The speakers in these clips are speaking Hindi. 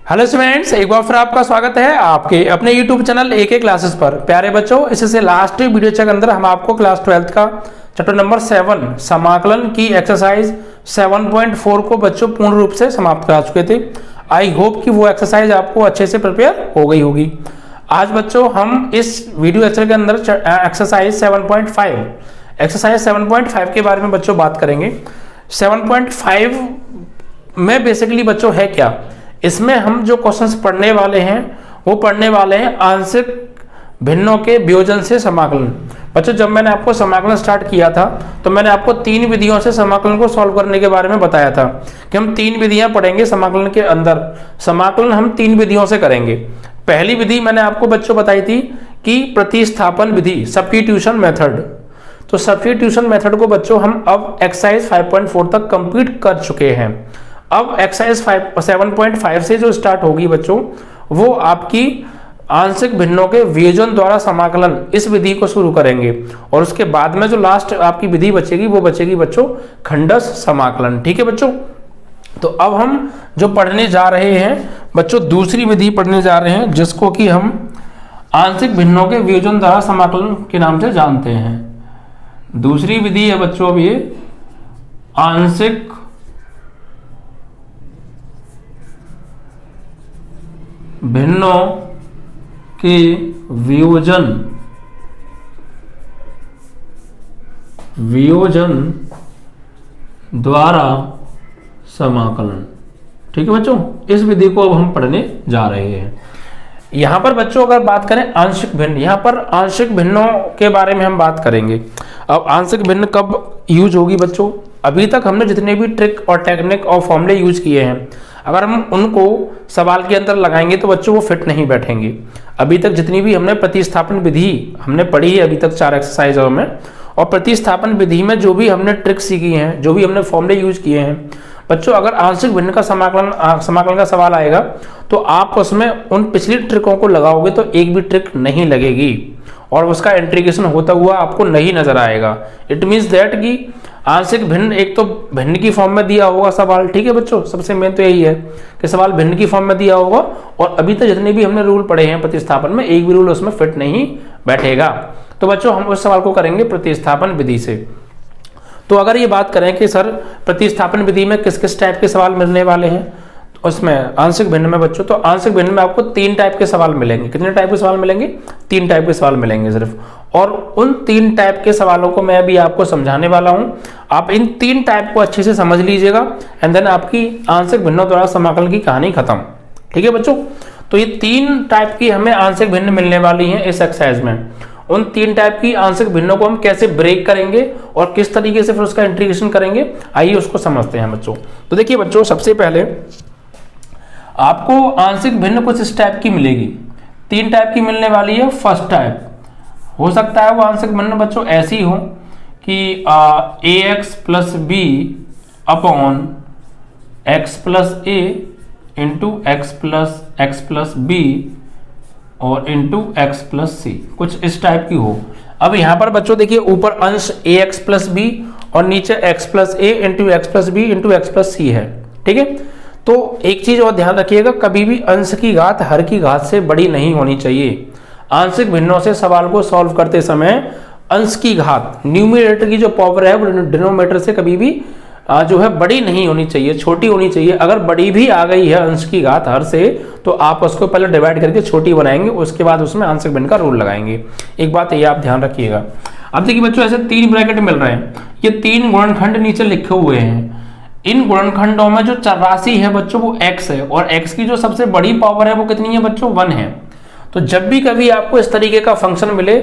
हेलो स्टूडेंट्स, एक बार फिर आपका स्वागत है आपके अपने YouTube चैनल AK क्लासेस पर। प्यारे बच्चों, इससे लास्ट वीडियो के अंदर हम आपको क्लास 12th का चैप्टर नंबर 7 समाकलन की एक्सरसाइज 7.4 को बच्चों पूर्ण रूप से समाप्त करा चुके थे। आई होप कि वो एक्सरसाइज आपको अच्छे से प्रिपेयर हो गई होगी। आज बच्चों हम इस वीडियो लेक्चर के अंदर एक्सरसाइज 7.5 के बारे में बच्चों बात करेंगे। 7.5 में बेसिकली बच्चों है क्या, इसमें हम जो क्वेश्चंस पढ़ने वाले हैं वो पढ़ने वाले हैं आंशिक भिन्नों के वियोजन से समाकलन। बच्चों, जब मैंने आपको समाकलन स्टार्ट किया था तो मैंने आपको 3 विधियों से समाकलन को सॉल्व करने के बारे में बताया था कि हम 3 विधियां पढ़ेंगे समाकलन के अंदर। समाकलन हम 3 विधियों से करेंगे। पहली विधि मैंने आपको बच्चों बताई थी कि प्रतिस्थापन विधि, सब्स्टिट्यूशन मेथड। तो सब्स्टिट्यूशन मेथड को बच्चों हम अब एक्सरसाइज 5.4 तक कंप्लीट कर चुके हैं। अब एक्सरसाइज 7.5 से जो स्टार्ट होगी बच्चों, वो आपकी आंशिक भिन्नों के वियोजन द्वारा समाकलन, इस विधि को शुरू करेंगे। और उसके बाद में जो लास्ट आपकी विधि बचेगी वो बचेगी बच्चों खंडस समाकलन। ठीक है बच्चों, तो अब हम जो पढ़ने जा रहे हैं बच्चों, दूसरी विधि पढ़ने जा रहे हैं जिसको कि हम आंशिक भिन्नों के वियोजन द्वारा समाकलन के नाम से जानते हैं। दूसरी विधि है बच्चों अब ये आंशिक भिन्नों के वियोजन द्वारा समाकलन। ठीक है बच्चों, इस विधि को अब हम पढ़ने जा रहे हैं। यहां पर बच्चों अगर बात करें आंशिक भिन्न, यहां पर आंशिक भिन्नों के बारे में हम बात करेंगे। अब आंशिक भिन्न कब यूज होगी बच्चों? अभी तक हमने जितने भी ट्रिक और टेक्निक और फॉर्मूले यूज किए हैं, अगर हम उनको सवाल के अंदर लगाएंगे तो बच्चों वो फिट नहीं बैठेंगे। अभी तक जितनी भी हमने प्रतिस्थापन विधि हमने पढ़ी है अभी तक 4 एक्सरसाइजों में, और प्रतिस्थापन विधि में जो भी हमने ट्रिक सीखी हैं, जो भी हमने फॉर्मूले यूज किए हैं बच्चों, अगर आंशिक भिन्न का समाकलन का सवाल आएगा तो आप उसमें उन पिछली ट्रिकों को लगाओगे तो एक भी ट्रिक नहीं लगेगी और उसका इंटीग्रेशन होता हुआ आपको नहीं नजर आएगा। इट मीन्स दैट कि आंशिक भिन्न एक तो भिन्न की फॉर्म में दिया होगा सवाल। ठीक है बच्चों, सबसे मेन तो यही है कि सवाल भिन्न की फॉर्म में दिया होगा और अभी तक जितने भी हमने रूल पढ़े हैं प्रतिस्थापन में, एक भी रूल उसमें फिट नहीं बैठेगा। तो बच्चों हम उस सवाल को करेंगे प्रतिस्थापन विधि से। तो अगर ये बात करें कि सर प्रतिस्थापन विधि में किस किस टाइप के सवाल मिलने वाले हैं, तो उसमें आंशिक भिन्न में बच्चों, तो आंशिक भिन्न में आपको 3 टाइप के सवाल मिलेंगे। कितने टाइप के सवाल मिलेंगे? 3 टाइप के सवाल मिलेंगे सिर्फ। और उन 3 टाइप के सवालों को मैं अभी आपको समझाने वाला हूं। आप इन 3 टाइप को अच्छे से समझ लीजिएगा एंड देन आपकी आंशिक भिन्नों द्वारा समाकलन की कहानी खत्म। ठीक है बच्चों, तो ये 3 टाइप की हमें आंशिक भिन्न मिलने वाली हैं इस एक्सरसाइज में। उन 3 टाइप की आंशिक भिन्नों को हम कैसे ब्रेक करेंगे और किस तरीके से फिर उसका इंटीग्रेशन करेंगे, आइए उसको समझते हैं बच्चों। तो देखिए बच्चों, सबसे पहले आपको आंशिक भिन्न कुछ इस टाइप की मिलेगी। 3 टाइप की मिलने वाली है। फर्स्ट टाइप हो सकता है वो आंशिक भिन्न बच्चों ऐसी हो कि ax plus B upon x plus ए इंटू एक्स प्लस बी और इंटू एक्स प्लस सी, कुछ इस टाइप की हो। अब यहां पर बच्चों देखिए, ऊपर अंश ax प्लस बी और नीचे x प्लस ए into x plus B into x plus C है। ठीक है, तो एक चीज और ध्यान रखिएगा, कभी भी अंश की घात हर की घात से बड़ी नहीं होनी चाहिए। आंशिक भिन्नों से सवाल को सॉल्व करते समय अंश की घात, न्यूमरेटर की जो पावर है वो डिनोमिनेटर से कभी भी जो है बड़ी नहीं होनी चाहिए, छोटी होनी चाहिए। अगर बड़ी भी आ गई है अंश की घात हर से, तो आप उसको पहले डिवाइड करके छोटी बनाएंगे, उसके बाद उसमें आंशिक भिन्न का रूल लगाएंगे। एक बात ये आप ध्यान रखिएगा। अब देखिए बच्चों, ऐसे 3 ब्रैकेट मिल रहे हैं, ये 3 गुणनखंड नीचे लिखे हुए हैं। इन गुणनखंडों में जो चरराशि है बच्चों वो x है और x की जो सबसे बड़ी पावर है वो कितनी है बच्चों? 1 है। तो जब भी कभी आपको इस तरीके का फंक्शन मिले,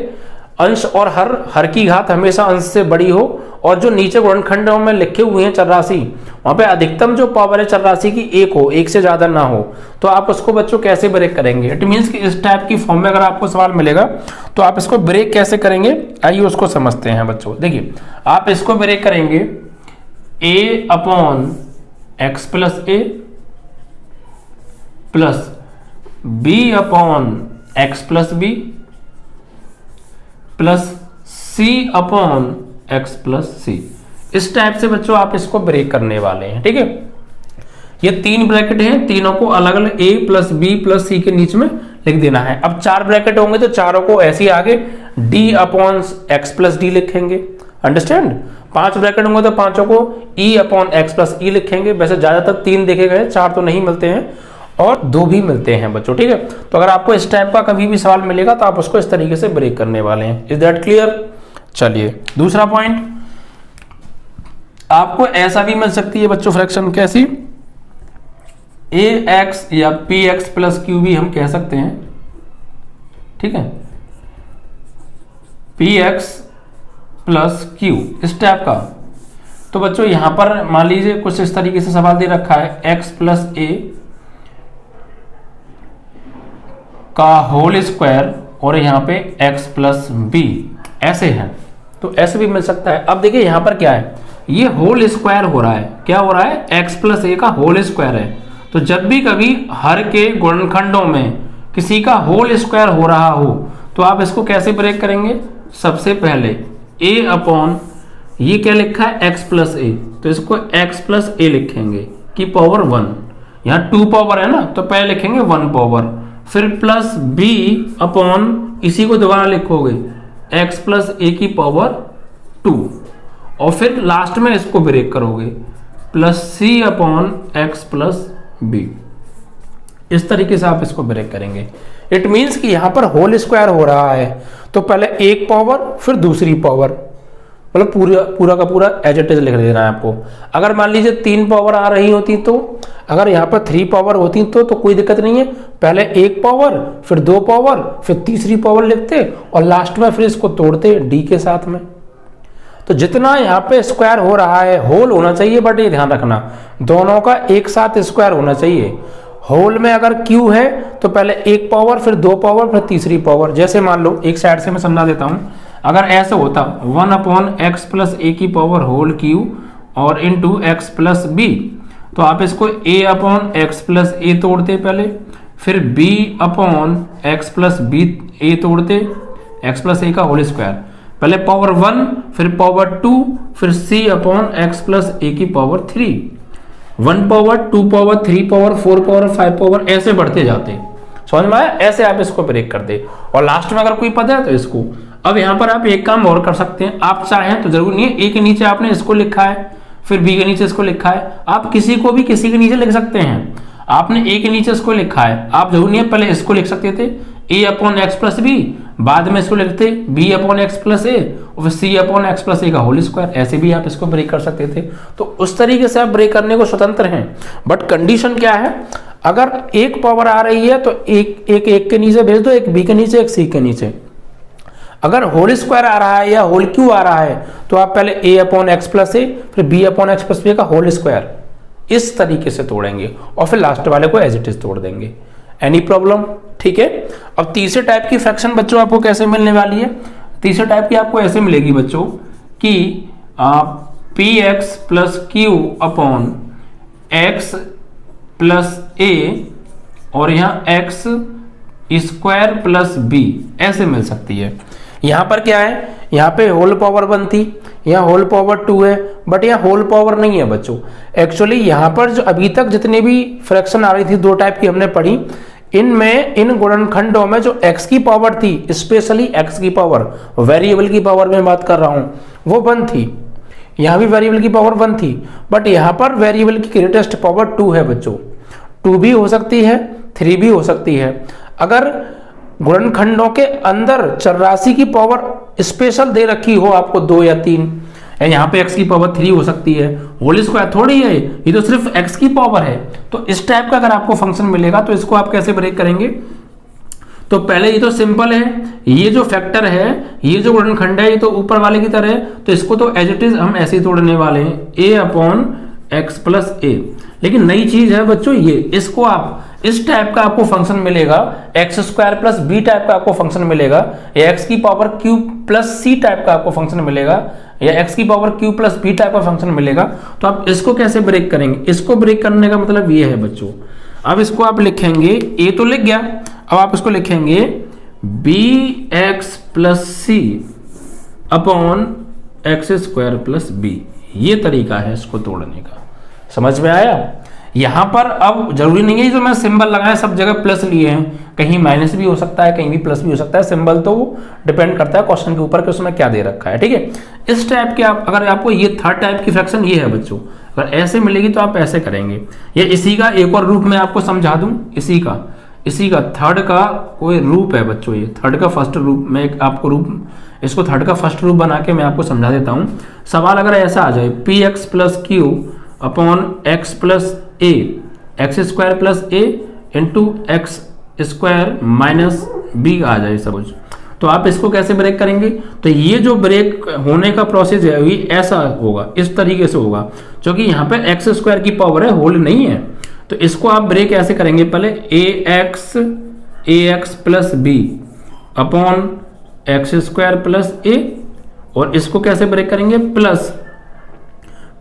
अंश और हर की घात हमेशा अंश से बड़ी हो और जो नीचे गुणनखंडों में लिखे हुए हैं चरराशि, वहां पे अधिकतम जो पावर है चरराशि की 1 हो, 1 से ज्यादा ना हो, तो आप उसको बच्चों कैसे ब्रेक करेंगे? इट मीन्स कि इस टाइप की फॉर्म में अगर आपको सवाल मिलेगा तो आप इसको ब्रेक कैसे करेंगे, आइए उसको समझते हैं बच्चों। देखिए, आप इसको ब्रेक करेंगे a upon x plus A plus B upon x plus B plus C upon x plus C. इस टाइप से बच्चों आप इसको ब्रेक करने वाले हैं। ठीक है, ये 3 ब्रैकेट हैं, तीनों को अलग अलग a प्लस बी प्लस सी के नीचे में लिख देना है। अब 4 ब्रैकेट होंगे तो चारों को ऐसे ही आगे d upon x plus D लिखेंगे, अंडरस्टैंड। 5 ब्रैकेट होंगे तो पांचों को e अपॉन एक्स प्लस ई लिखेंगे। वैसे ज्यादातर 3 देखे गए, 4 तो नहीं मिलते हैं और 2 भी मिलते हैं बच्चों, ठीक है। तो अगर आपको इस टाइप का कभी भी सवाल मिलेगा तो आप उसको इस तरीके से ब्रेक करने वाले हैं। Is that clear? चलिए दूसरा पॉइंट, आपको ऐसा भी मिल सकती है बच्चों फ्रैक्शन, कैसी? ए एक्स या पी एक्स प्लस क्यू भी हम कह सकते हैं, ठीक है, पी एक्स प्लस क्यू, इस टाइप का। तो बच्चों यहां पर मान लीजिए कुछ इस तरीके से सवाल दे रखा है, एक्स प्लस ए का होल स्क्वायर और यहां पे एक्स प्लस बी, ऐसे है, तो ऐसे भी मिल सकता है। अब देखिए यहां पर क्या है, ये होल स्क्वायर हो रहा है, क्या हो रहा है? एक्स प्लस ए का होल स्क्वायर है। तो जब भी कभी हर के गुणनखंडों में किसी का होल स्क्वायर हो रहा हो तो आप इसको कैसे ब्रेक करेंगे? सबसे पहले a अपॉन, ये क्या लिखा है? x प्लस ए, तो इसको x प्लस ए लिखेंगे की पावर 1, यहाँ 2 पावर है ना, तो पहले लिखेंगे 1 पावर, फिर प्लस b अपॉन, इसी को दोबारा लिखोगे x प्लस ए की पावर 2, और फिर लास्ट में इसको ब्रेक करोगे plus c upon x plus B. इस तरीके से आप इसको ब्रेक करेंगे। इट मींस कि यहां पर होल स्क्वायर हो रहा है तो पहले एक पावर फिर दूसरी पावर, मतलब पूरा का पूरा एज इट इज लिख देना है आपको। अगर मान लीजिए 3 पावर आ रही होती तो, अगर यहाँ पर 3 पावर होती तो कोई दिक्कत नहीं है, पहले 1 पावर फिर 2 पावर फिर तीसरी पावर लिखते और लास्ट में फिर इसको तोड़ते d के साथ में। तो जितना यहाँ पे स्क्वायर हो रहा है, होल होना चाहिए, बट ये ध्यान रखना दोनों का एक साथ स्क्वायर होना चाहिए। होल में अगर q है तो पहले 1 पावर फिर 2 पावर फिर तीसरी पावर। जैसे मान लो एक साइड से मैं समझा देता हूं, अगर ऐसे होता 1 अपॉन एक्स प्लस ए की पावर होल q और इनटू एक्स प्लस बी, तो आप इसको a upon x plus a तोड़ते पहले, फिर b upon x plus b a तोड़ते, एक्स प्लस ए का होल स्क्वायर, पहले पावर 1 फिर पावर 2 फिर c upon x plus a की power 3, 1 power 2 power 3 power 4 power 5 power, ऐसे बढ़ते जाते। समझ में आया? ऐसे आप इसको ब्रेक कर दे और लास्ट में अगर कोई पद है तो इसको। अब यहाँ पर आप एक काम और कर सकते हैं, आप चाहें तो जरूर नहीं है ए के नीचे आपने इसको लिखा है फिर बी के नीचे इसको लिखा है, आप किसी को भी किसी के नीचे लिख सकते हैं। आपने ए के नीचे इसको लिखा है, आप जरूर नहीं है पहले इसको लिख सकते थे ए अपॉन एक्स प्लस बी, बाद में इसको लिखते B upon x plus a और फिर सी अपॉन एक्स प्लस ए का होल स्क्वायर, ऐसे भी आप इसको ब्रेक कर सकते थे। तो उस तरीके से आप ब्रेक करने को स्वतंत्र हैं, बट कंडीशन क्या है, अगर 1 पावर आ रही है तो एक के नीचे भेज दो, एक बी के नीचे एक सी के नीचे। अगर होल स्क्वायर आ रहा है या होल क्यू आ रहा है तो आप पहले A upon x plus A फिर B upon x plus B का होल स्क्वायर, इस तरीके से तोड़ेंगे और फिर लास्ट वाले को एज इट इज तोड़ देंगे। Any problem? ठीक है। अब तीसरे टाइप की फ्रैक्शन बच्चों आपको कैसे मिलने वाली है? तीसरे टाइप की आपको ऐसे मिलेगी बच्चों कि p x plus q upon x plus a और यहाँ एक्स स्क्वायर प्लस बी, ऐसे मिल सकती है। यहाँ पर क्या है, यहाँ पे होल पावर 1 थी, यहाँ होल पावर 2 है, बट यहाँ होल पावर नहीं है बच्चों। एक्चुअली यहाँ पर जो अभी तक जितनी भी फ्रैक्शन आ रही थी 2 टाइप की हमने पढ़ी, इनमें इन गुणनखंडों में जो x की पावर थी, स्पेशली x की पावर, वेरिएबल की पावर में बात कर रहा हूं, वो 1 थी। यहाँ भी वेरिएबल की पावर 1 थी, बट यहाँ पर वेरिएबल की ग्रेटेस्ट पावर 2 है बच्चों। 2 भी हो सकती है, 3 भी हो सकती है। अगर गुणनखंडों के अंदर चरराशि की पावर स्पेशल दे रखी हो आपको 2 या 3, यहाँ पे x की पावर 3 हो सकती है, होल स्क्वायर थोड़ी है, ये तो सिर्फ x की पावर है। तो इस टाइप का अगर आपको फंक्शन मिलेगा तो इसको आप कैसे ब्रेक करेंगे? तो पहले ये तो सिंपल है, ये जो फैक्टर है, ये जो गुणनखंड है, ये तो ऊपर वाले की तरह है, तो इसको तो एज इट इज हम ऐसे ही तोड़ने वाले हैं, a अपॉन एक्स प्लस ए। लेकिन नई चीज है बच्चों ये, इसको आप इस टाइप का आपको फंक्शन मिलेगा, x square plus B type का आपको फंक्शन मिलेगा, या एक्स की power Q plus C type का आपको फंक्शन मिलेगा, या एक्स की power Q plus B type का फंक्शन मिलेगा। तो आप इसको कैसे ब्रेक करेंगे? इसको ब्रेक करने का मतलब ये है बच्चों, अब इसको आप लिखेंगे, ए तो लिख गया, अब आप इसको लिखेंगे बी एक्स प्लस सी upon x square plus b. ये तरीका है इसको तोड़ने का, समझ में आया? यहाँ पर अब जरूरी नहीं है जो मैं सिंबल लगाए सब जगह प्लस लिए हैं, कहीं माइनस भी हो सकता है, कहीं भी प्लस भी हो सकता है। सिंबल तो वो डिपेंड करता है क्वेश्चन के ऊपर कि उसमें क्या दे रखा है, ठीक है। इस टाइप के आप अगर आपको ये थर्ड टाइप की फ्रैक्शन ये है बच्चों, अगर ऐसे मिलेगी तो आप ऐसे करेंगे। ये इसी का एक और रूप मैं आपको समझा दूं, इसी का थर्ड का कोई रूप है बच्चों, ये थर्ड का फर्स्ट रूप में एक आपको रूप, इसको थर्ड का फर्स्ट रूप बना के मैं आपको समझा देता हूं। सवाल अगर ऐसा आ जाए p x plus q upon x plus a, x square plus A into x square minus b आ जाए सब कुछ, तो आप इसको कैसे ब्रेक करेंगे? तो ये जो ब्रेक होने का प्रोसेस है ये ऐसा होगा, इस तरीके से होगा, क्योंकि यहाँ पे एक्स स्क्वायर की पावर है, होल नहीं है। तो इसको आप ब्रेक ऐसे करेंगे, पहले a x plus B upon x square plus a, और इसको कैसे ब्रेक करेंगे?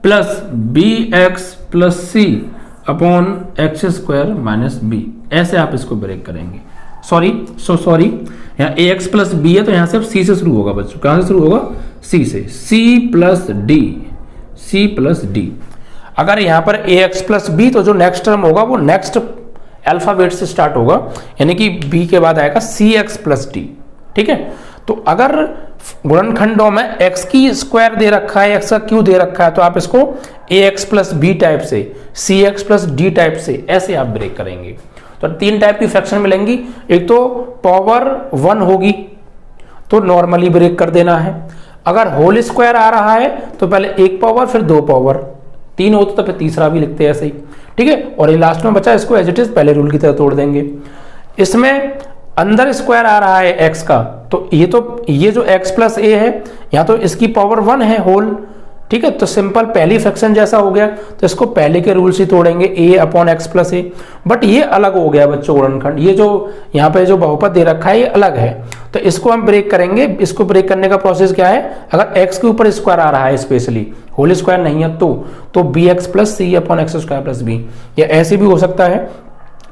प्लस बी एक्स प्लस सी upon x square minus b, ऐसे आप इसको ब्रेक करेंगे। सॉरी यहाँ ए एक्स प्लस बी है तो यहाँ से सी से शुरू होगा बच्चों, कहाँ से शुरू होगा? सी से, सी प्लस डी। अगर यहाँ पर ए एक्स प्लस बी तो जो नेक्स्ट टर्म होगा वो नेक्स्ट अल्फाबेट से स्टार्ट होगा, यानी कि बी के बाद आएगा सी एक्स प्लस डी, ठीक है। तो अगर गुणनखंडों में x की स्क्वायर दे रखा है, x का क्यू दे रखा है, तो आप इसको ax प्लस बी टाइप से, cx प्लस डी टाइप से ऐसे आप ब्रेक करेंगे। तो तीन टाइप की फ्रैक्शन मिलेंगी, एक तो पावर 1 होगी तो नॉर्मली ब्रेक कर देना है, अगर होल स्क्वायर आ रहा है तो पहले एक पावर फिर दो पावर, तीन होता तो फिर तीसरा भी लिखते हैं ऐसे ही, ठीक है। और ये लास्ट में बचा, इसको एज इट इज पहले रूल की तरह तोड़ देंगे। इसमें अंदर स्क्वायर आ रहा है x का, तो ये जो x प्लस ए है यहाँ तो इसकी पावर 1 है होल, ठीक है। तो सिंपल पहली फ्रैक्शन जैसा हो गया, तो इसको पहले के रूल से तोड़ेंगे, a upon x plus A. But ये अलग हो गया बच्चों गुणनखंड, ये जो यहाँ पे जो बहुपद दे रखा है ये अलग है, तो इसको हम ब्रेक करेंगे। इसको ब्रेक करने का प्रोसेस क्या है? अगर x के ऊपर स्क्वायर आ रहा है स्पेशली, होल स्क्वायर नहीं है तो बी एक्स प्लस सी upon x square plus b, या ऐसे भी हो सकता है।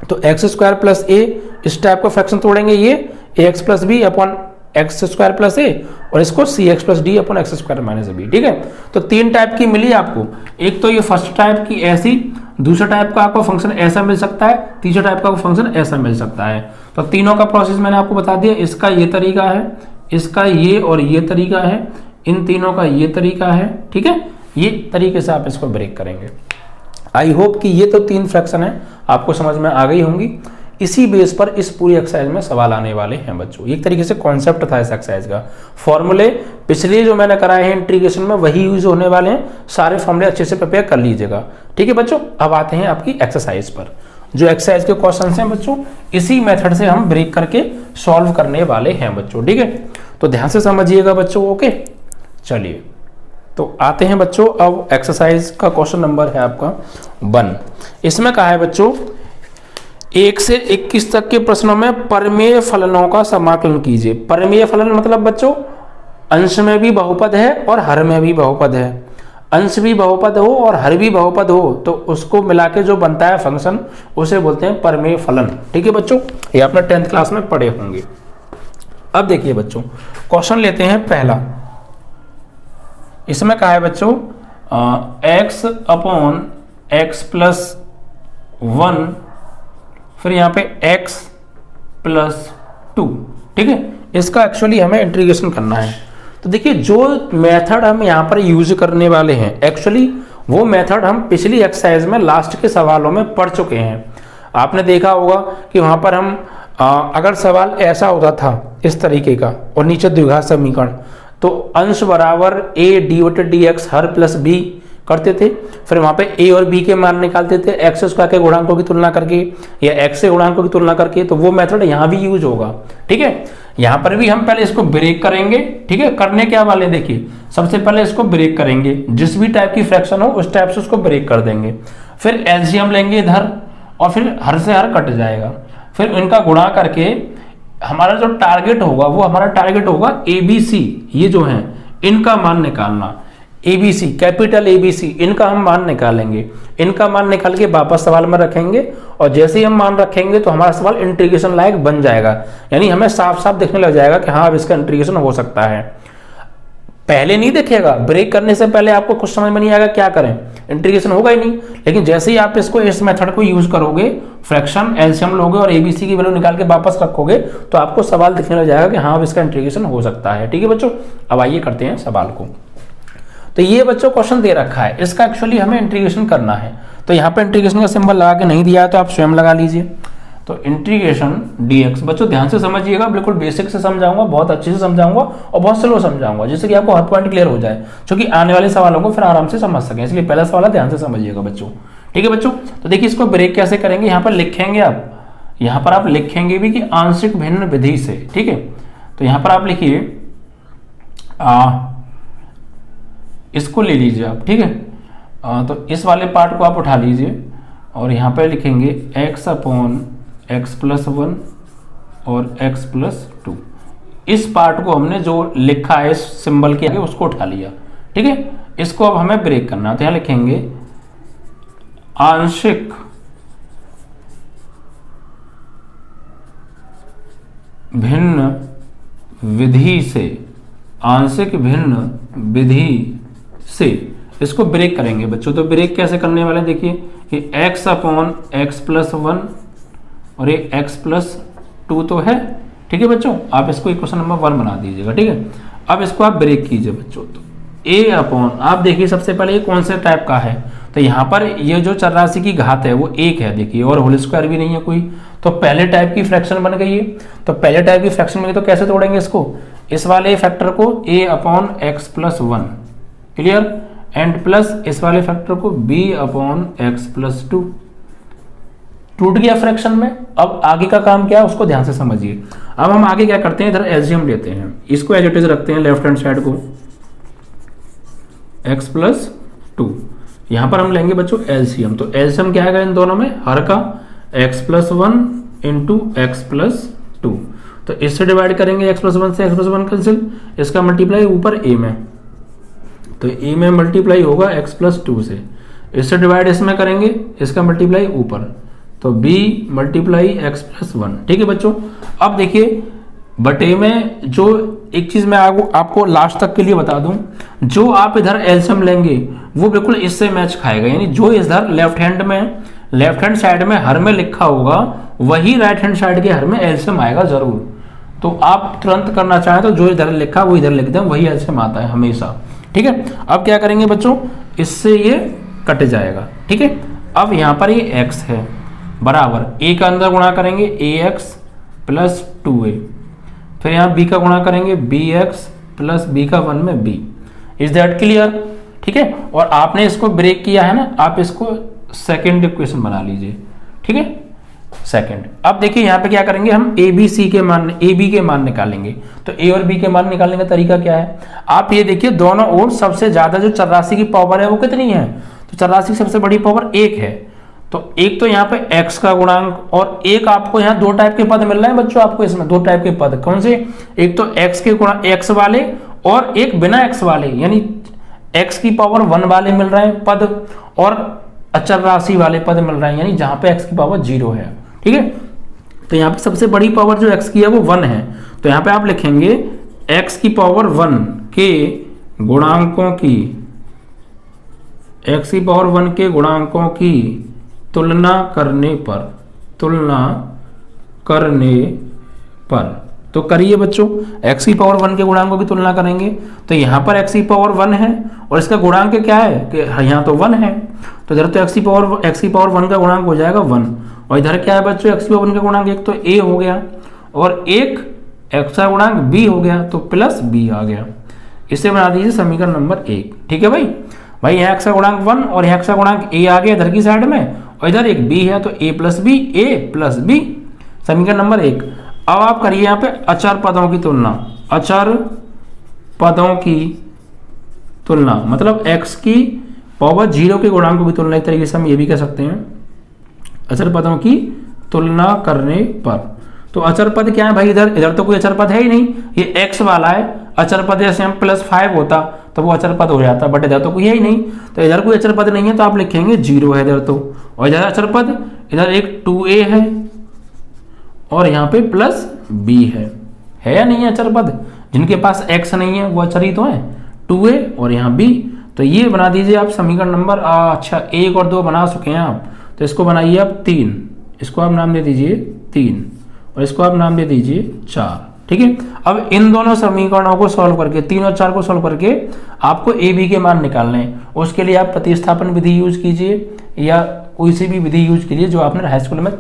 तो एक्स स्क्वायर प्लस ए इस टाइप का फ्रैक्शन तोड़ेंगे, ये a x plus B upon x square plus a, और इसको c x plus d upon x square minus b, ठीक है। तो तीन टाइप की मिली आपको, एक तो ये फर्स्ट टाइप की ऐसी, दूसरा टाइप का आपको फंक्शन ऐसा मिल सकता है, तीसरा टाइप का फंक्शन ऐसा मिल सकता है। तो तीनों का प्रोसेस मैंने आपको बता दिया, इसका ये तरीका है, इसका ये और ये तरीका है, इन तीनों का ये तरीका है, ठीक है। ये तरीके से आप इसको ब्रेक करेंगे। आई होप कि ये तो तीन फ्रैक्शन है आपको समझ में आ गई होंगी। इसी बेस पर इस पूरी एक्सरसाइज में सवाल आने वाले हैं बच्चों। एक तरीके से कॉन्सेप्ट था इस एक्सरसाइज का, फॉर्मूले पिछले जो मैंने कराए हैं इंटीग्रेशन में वही यूज होने वाले हैं, सारे फॉर्मूले अच्छे से प्रिपेयर कर लीजिएगा, ठीक है बच्चों। अब आते हैं आपकी एक्सरसाइज पर। जो एक्सरसाइज के क्वेश्चन हैं बच्चों, इसी मेथड से हम ब्रेक करके सॉल्व करने वाले हैं बच्चों, ठीक है। तो ध्यान से समझिएगा बच्चों, ओके। चलिए तो आते हैं बच्चों, अब एक्सरसाइज का क्वेश्चन नंबर है आपका 1। इसमें कहा है बच्चों 1 से 21 तक के प्रश्नों में परमेय फलनों का समाकलन कीजिए। परमेय फलन मतलब बच्चों अंश में भी बहुपद है और हर में भी बहुपद है। अंश भी बहुपद हो और हर भी बहुपद हो तो उसको मिला के जो बनता है फंक्शन उसे बोलते हैं परमेय फलन, ठीक है बच्चों। ये आपने 10th क्लास में पढ़े होंगे। अब देखिए बच्चों क्वेश्चन लेते हैं पहला। इसमें कहा है बच्चों x अपॉन एक्स प्लस 1, फिर यहाँ पे x प्लस 2, ठीक है। इसका एक्चुअली हमें इंटीग्रेशन करना है। तो देखिए जो मेथड हम यहाँ पर यूज करने वाले हैं एक्चुअली वो मेथड हम पिछली एक्सरसाइज में लास्ट के सवालों में पढ़ चुके हैं। आपने देखा होगा कि वहाँ पर हम अगर सवाल ऐसा होता था इस तरीके का और नीचे द्विघात समीकरण, तो अंश बराबर a d/dx her plus b करते थे, फिर वहां पे a और b के मान निकालते थे एक्स स्क्वायर के गुणांकों की तुलना करके या x के गुणांकों की तुलना करके। तो वो मेथड यहाँ भी यूज होगा, ठीक है। यहाँ पर भी हम पहले इसको ब्रेक करेंगे, ठीक है। करने क्या वाले देखिए, सबसे पहले इसको ब्रेक करेंगे, जिस भी टाइप की फ्रैक्शन हो उस टाइप से उसको ब्रेक कर देंगे। फिर एलसीएम लेंगे इधर और फिर हर से हर कट जाएगा, फिर इनका गुणा करके हमारा जो टारगेट होगा वो हमारा टारगेट होगा ABC, ये जो है इनका मान निकालना। ABC कैपिटल ABC इनका हम मान निकालेंगे, इनका मान निकाल के वापस सवाल में रखेंगे और जैसे ही हम मान रखेंगे तो हमारा सवाल इंटीग्रेशन लायक बन जाएगा, यानी हमें साफ साफ देखने लग जाएगा कि हाँ अब इसका इंटीग्रेशन हो सकता है। पहले नहीं देखेगा, ब्रेक करने से पहले आपको कुछ समझ में नहीं आएगा क्या करें, इंटीग्रेशन होगा ही नहीं। लेकिन जैसे ही आप इसको इस मेथड को यूज करोगे, फ्रैक्शन एलसीएम लोगे और एबीसी की वैल्यू निकाल के वापस रखोगे, तो आपको सवाल दिखने लग जाएगा कि हाँ अब इसका इंटीग्रेशन हो सकता है। ठीक है बच्चों, अब आइए करते हैं सवाल को। तो ये बच्चों क्वेश्चन दे रखा है, इसका एक्चुअली हमें इंटीग्रेशन करना है। तो यहाँ पे इंटीग्रेशन का सिंबल लगा के नहीं दिया है तो आप स्वयं लगा लीजिए। तो इंटीग्रेशन dx, बच्चों ध्यान से समझिएगा, बिल्कुल बेसिक से समझाऊंगा, बहुत अच्छे से समझाऊंगा और बहुत स्लो समझाऊंगा, जिससे कि आपको हर पॉइंट क्लियर हो जाए, क्योंकि आने वाले सवालों को फिर आराम से समझ सकें। इसलिए पहला सवाल ध्यान से समझिएगा बच्चों। ठीक है बच्चों, तो देखिए इसको ब्रेक कैसे करेंगे, यहाँ पर लिखेंगे आप, यहाँ पर आप लिखेंगे भी कि आंशिक भिन्न विधि से। ठीक है, तो यहाँ पर आप लिखिए इसको ले लीजिए आप। ठीक है, तो इस वाले पार्ट को आप उठा लीजिए और यहाँ पर लिखेंगे x/x+1 और x+2। इस पार्ट को हमने जो लिखा है इस सिंबल के आगे उसको उठा लिया। ठीक है, इसको अब हमें ब्रेक करना है, तो यहाँ लिखेंगे आंशिक भिन्न विधि से, आंशिक भिन्न विधि से इसको ब्रेक करेंगे बच्चों। तो ब्रेक कैसे करने वाले, देखिए ये x/x+1 और ये x+2 तो है। ठीक है बच्चों, आप इसको इक्वेशन नंबर 1 बना दीजिएगा। ठीक है, अब इसको आप ब्रेक कीजिए बच्चों। तो आप देखिए सबसे पहले ये कौन से टाइप का है, तो यहाँ पर ये जो चरराशि की घात है वो 1 है, देखिए, और होल स्क्वायर भी नहीं है कोई, तो पहले टाइप की फ्रैक्शन बन गई है। तो पहले टाइप की फ्रैक्शन बन गई तो कैसे तोड़ेंगे इसको, इस वाले फैक्टर को a/x+1, क्लियर, एंड प्लस इस वाले फैक्टर को b/x+2। टूट गया फ्रैक्शन में। अब आगे का काम क्या है उसको ध्यान से समझिए। अब हम आगे क्या करते हैं, इधर एलसीएम लेते हैं, इसको एज इट इज रखते हैं लेफ्ट हैंड साइड को, x+2। यहां पर हम लेंगे बच्चों एलसीएम। तो एलसीएम क्या है इन दोनों में, हर का x+1 इंटू x+2। तो इससे डिवाइड करेंगे, x+1 से x+1 कैंसिल, इसका मल्टीप्लाई ऊपर a में, तो a में मल्टीप्लाई होगा x+2 से, इससे डिवाइड इसमें करेंगे, इसका मल्टीप्लाई ऊपर, तो b मल्टीप्लाई x+1। ठीक है बच्चों, अब देखिए बटे में जो एक चीज मैं आपको लास्ट तक के लिए बता दूं, जो आप इधर एलसीएम लेंगे वो बिल्कुल इससे मैच खाएगा, यानी जो इधर लेफ्ट हैंड साइड में हर में लिखा होगा वही राइट हैंड साइड के हर में एलसीएम आएगा जरूर। तो आप तुरंत करना चाहें तो जो इधर लिखा वो इधर लिख दें, वही एलसीएम आता है हमेशा। ठीक है, अब क्या करेंगे बच्चों, इससे ये कट जाएगा। ठीक है, अब यहाँ पर ये x है बराबर a का अंदर गुणा करेंगे ax+2a, फिर यहाँ b का गुणा करेंगे bx प्लस b का 1 में b। Is that clear. ठीक है, और आपने इसको ब्रेक किया है ना, आप इसको सेकेंड इक्वेशन बना लीजिए। ठीक है, सेकंड। अब देखिए यहाँ पे क्या करेंगे, हम ए बी के मान निकालेंगे। तो ए और बी के मान निकालने का तरीका क्या है, आप ये देखिए दोनों ओर सबसे ज्यादा जो चरराशि की पावर है वो कितनी है, तो चरराशि की सबसे बड़ी पावर 1 है। तो एक तो यहाँ पे x का गुणांक, और एक आपको यहाँ दो टाइप के पद मिल रहे हैं बच्चों, आपको इसमें दो टाइप के पद, कौन से, एक तो x के गुणा x वाले और एक बिना x वाले, यानी x की पावर 1 वाले मिल रहे हैं पद, और अचर राशि वाले पद मिल रहे हैं, यानी जहां पे x की पावर 0 है। ठीक है, तो यहाँ पे सबसे बड़ी पावर जो x की है वो 1 है, तो यहाँ पे आप लिखेंगे x की पावर 1 के गुणांकों की, x की पावर 1 के गुणांकों की तुलना करने पर, तो करिए बच्चों, x की पावर 1 के गुणांकों की तुलना करेंगे, तो यहाँ पर x की पावर 1 है और इसका गुणांक क्या है कि यहाँ तो 1 है, तो इधर तो x की पावर 1 का गुणांक हो जाएगा 1, और इधर क्या है बच्चों, x की पावर 1 का गुणांक एक तो a हो गया और एक x का गुणांक b हो गया, तो प्लस b आ गया। इसे बना दीजिए समीकरण नंबर 1। ठीक है भाई यहाँ x का गुणांक 1 और यहाँ x का गुणांक a आ गया इधर की साइड में, और इधर एक b है, तो a प्लस b, समीकरण नंबर 1। अब आप करिए यहाँ पे अचर पदों की तुलना, मतलब x की पावर 0 के गुणांकों की तुलना, एक तरीके से हम ये भी कह सकते हैं अचर पदों की तुलना करने पर। तो अचर पद क्या है भाई, इधर तो कोई अचर पद है ही नहीं, ये x वाला है, अचर पद जैसे हम +5 होता तो वो अचर पद हो जाता, बट इधर तो कोई है ही नहीं, तो इधर कोई अचर पद नहीं है, तो आप लिखेंगे 0 है इधर तो, और इधर अचर पद, इधर एक 2a है और यहाँ पे प्लस b है या नहीं है अचर पद, जिनके पास x नहीं है वो अचर ही तो है, 2a और यहाँ b। तो ये बना दीजिए आप समीकरण नंबर अच्छा 1 और 2 बना चुके हैं आप, तो इसको बनाइए आप 3, इसको आप नाम दे दीजिए 3 और इसको आप नाम दे दीजिए 4। ठीक है, अब इन दोनों समीकरणों को सॉल्व करके 3 और 4 को सॉल्व करके आपको ए बी के मान निकालने हैं। उसके लिए आप प्रतिस्थापन विधि यूज कीजिए या कोई सी भी विधि यूज कीजिए जो आपने हाई स्कूल में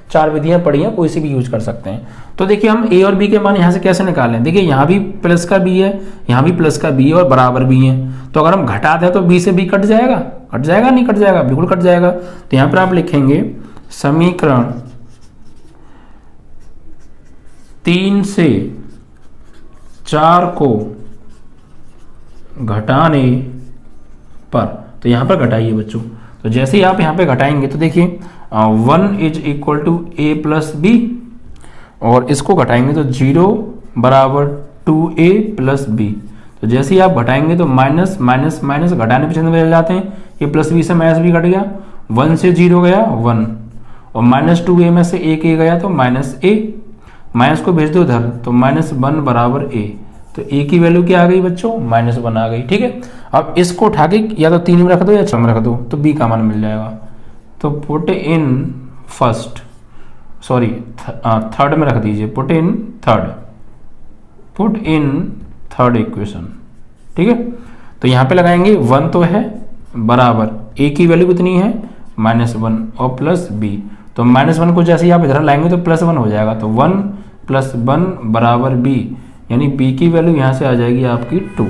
4 विधियां पढ़ी हैं, कोई सी भी यूज कर सकते हैं। तो देखिए हम ए और बी के मान यहाँ से कैसे निकालें। देखिए यहाँ भी प्लस का बी है, यहाँ भी प्लस का बी है और बराबर भी है, तो अगर हम घटा दें तो बी से बी कट जाएगा, कट जाएगा नहीं कट जाएगा, बिल्कुल कट जाएगा। तो यहाँ पर आप लिखेंगे समीकरण 3 से 4 को घटाने पर, तो यहाँ पर घटाइए बच्चों। तो जैसे ही आप यहाँ पे घटाएंगे तो देखिए 1 is equal to A plus B और इसको घटाएंगे तो 0 बराबर 2a प्लस बी। तो जैसे ही आप घटाएंगे तो माइनस माइनस माइनस घटाने पे चिन्ह बदल जाते हैं, ये प्लस बी से माइनस बी घट गया, 1 से 0 गया 1 और माइनस 2a में से एक a गया तो माइनस a, माइनस को भेज दो उधर तो -1 बराबर a। तो a की वैल्यू क्या आ गई बच्चों, -1 आ गई। ठीक है, अब इसको उठा के या तो 3 में रख दो या 6 में रख दो तो b का मान मिल जाएगा। तो put in first sorry third में रख दीजिए, पुट इन थर्ड इक्वेशन। ठीक है, तो यहाँ पे लगाएंगे 1 तो है बराबर a की वैल्यू कितनी है -1 और प्लस b। तो -1 को जैसे ही आप इधर लाएंगे तो +1 हो जाएगा, तो 1 + 1 बराबर b, यानी b की वैल्यू यहाँ से आ जाएगी आपकी 2।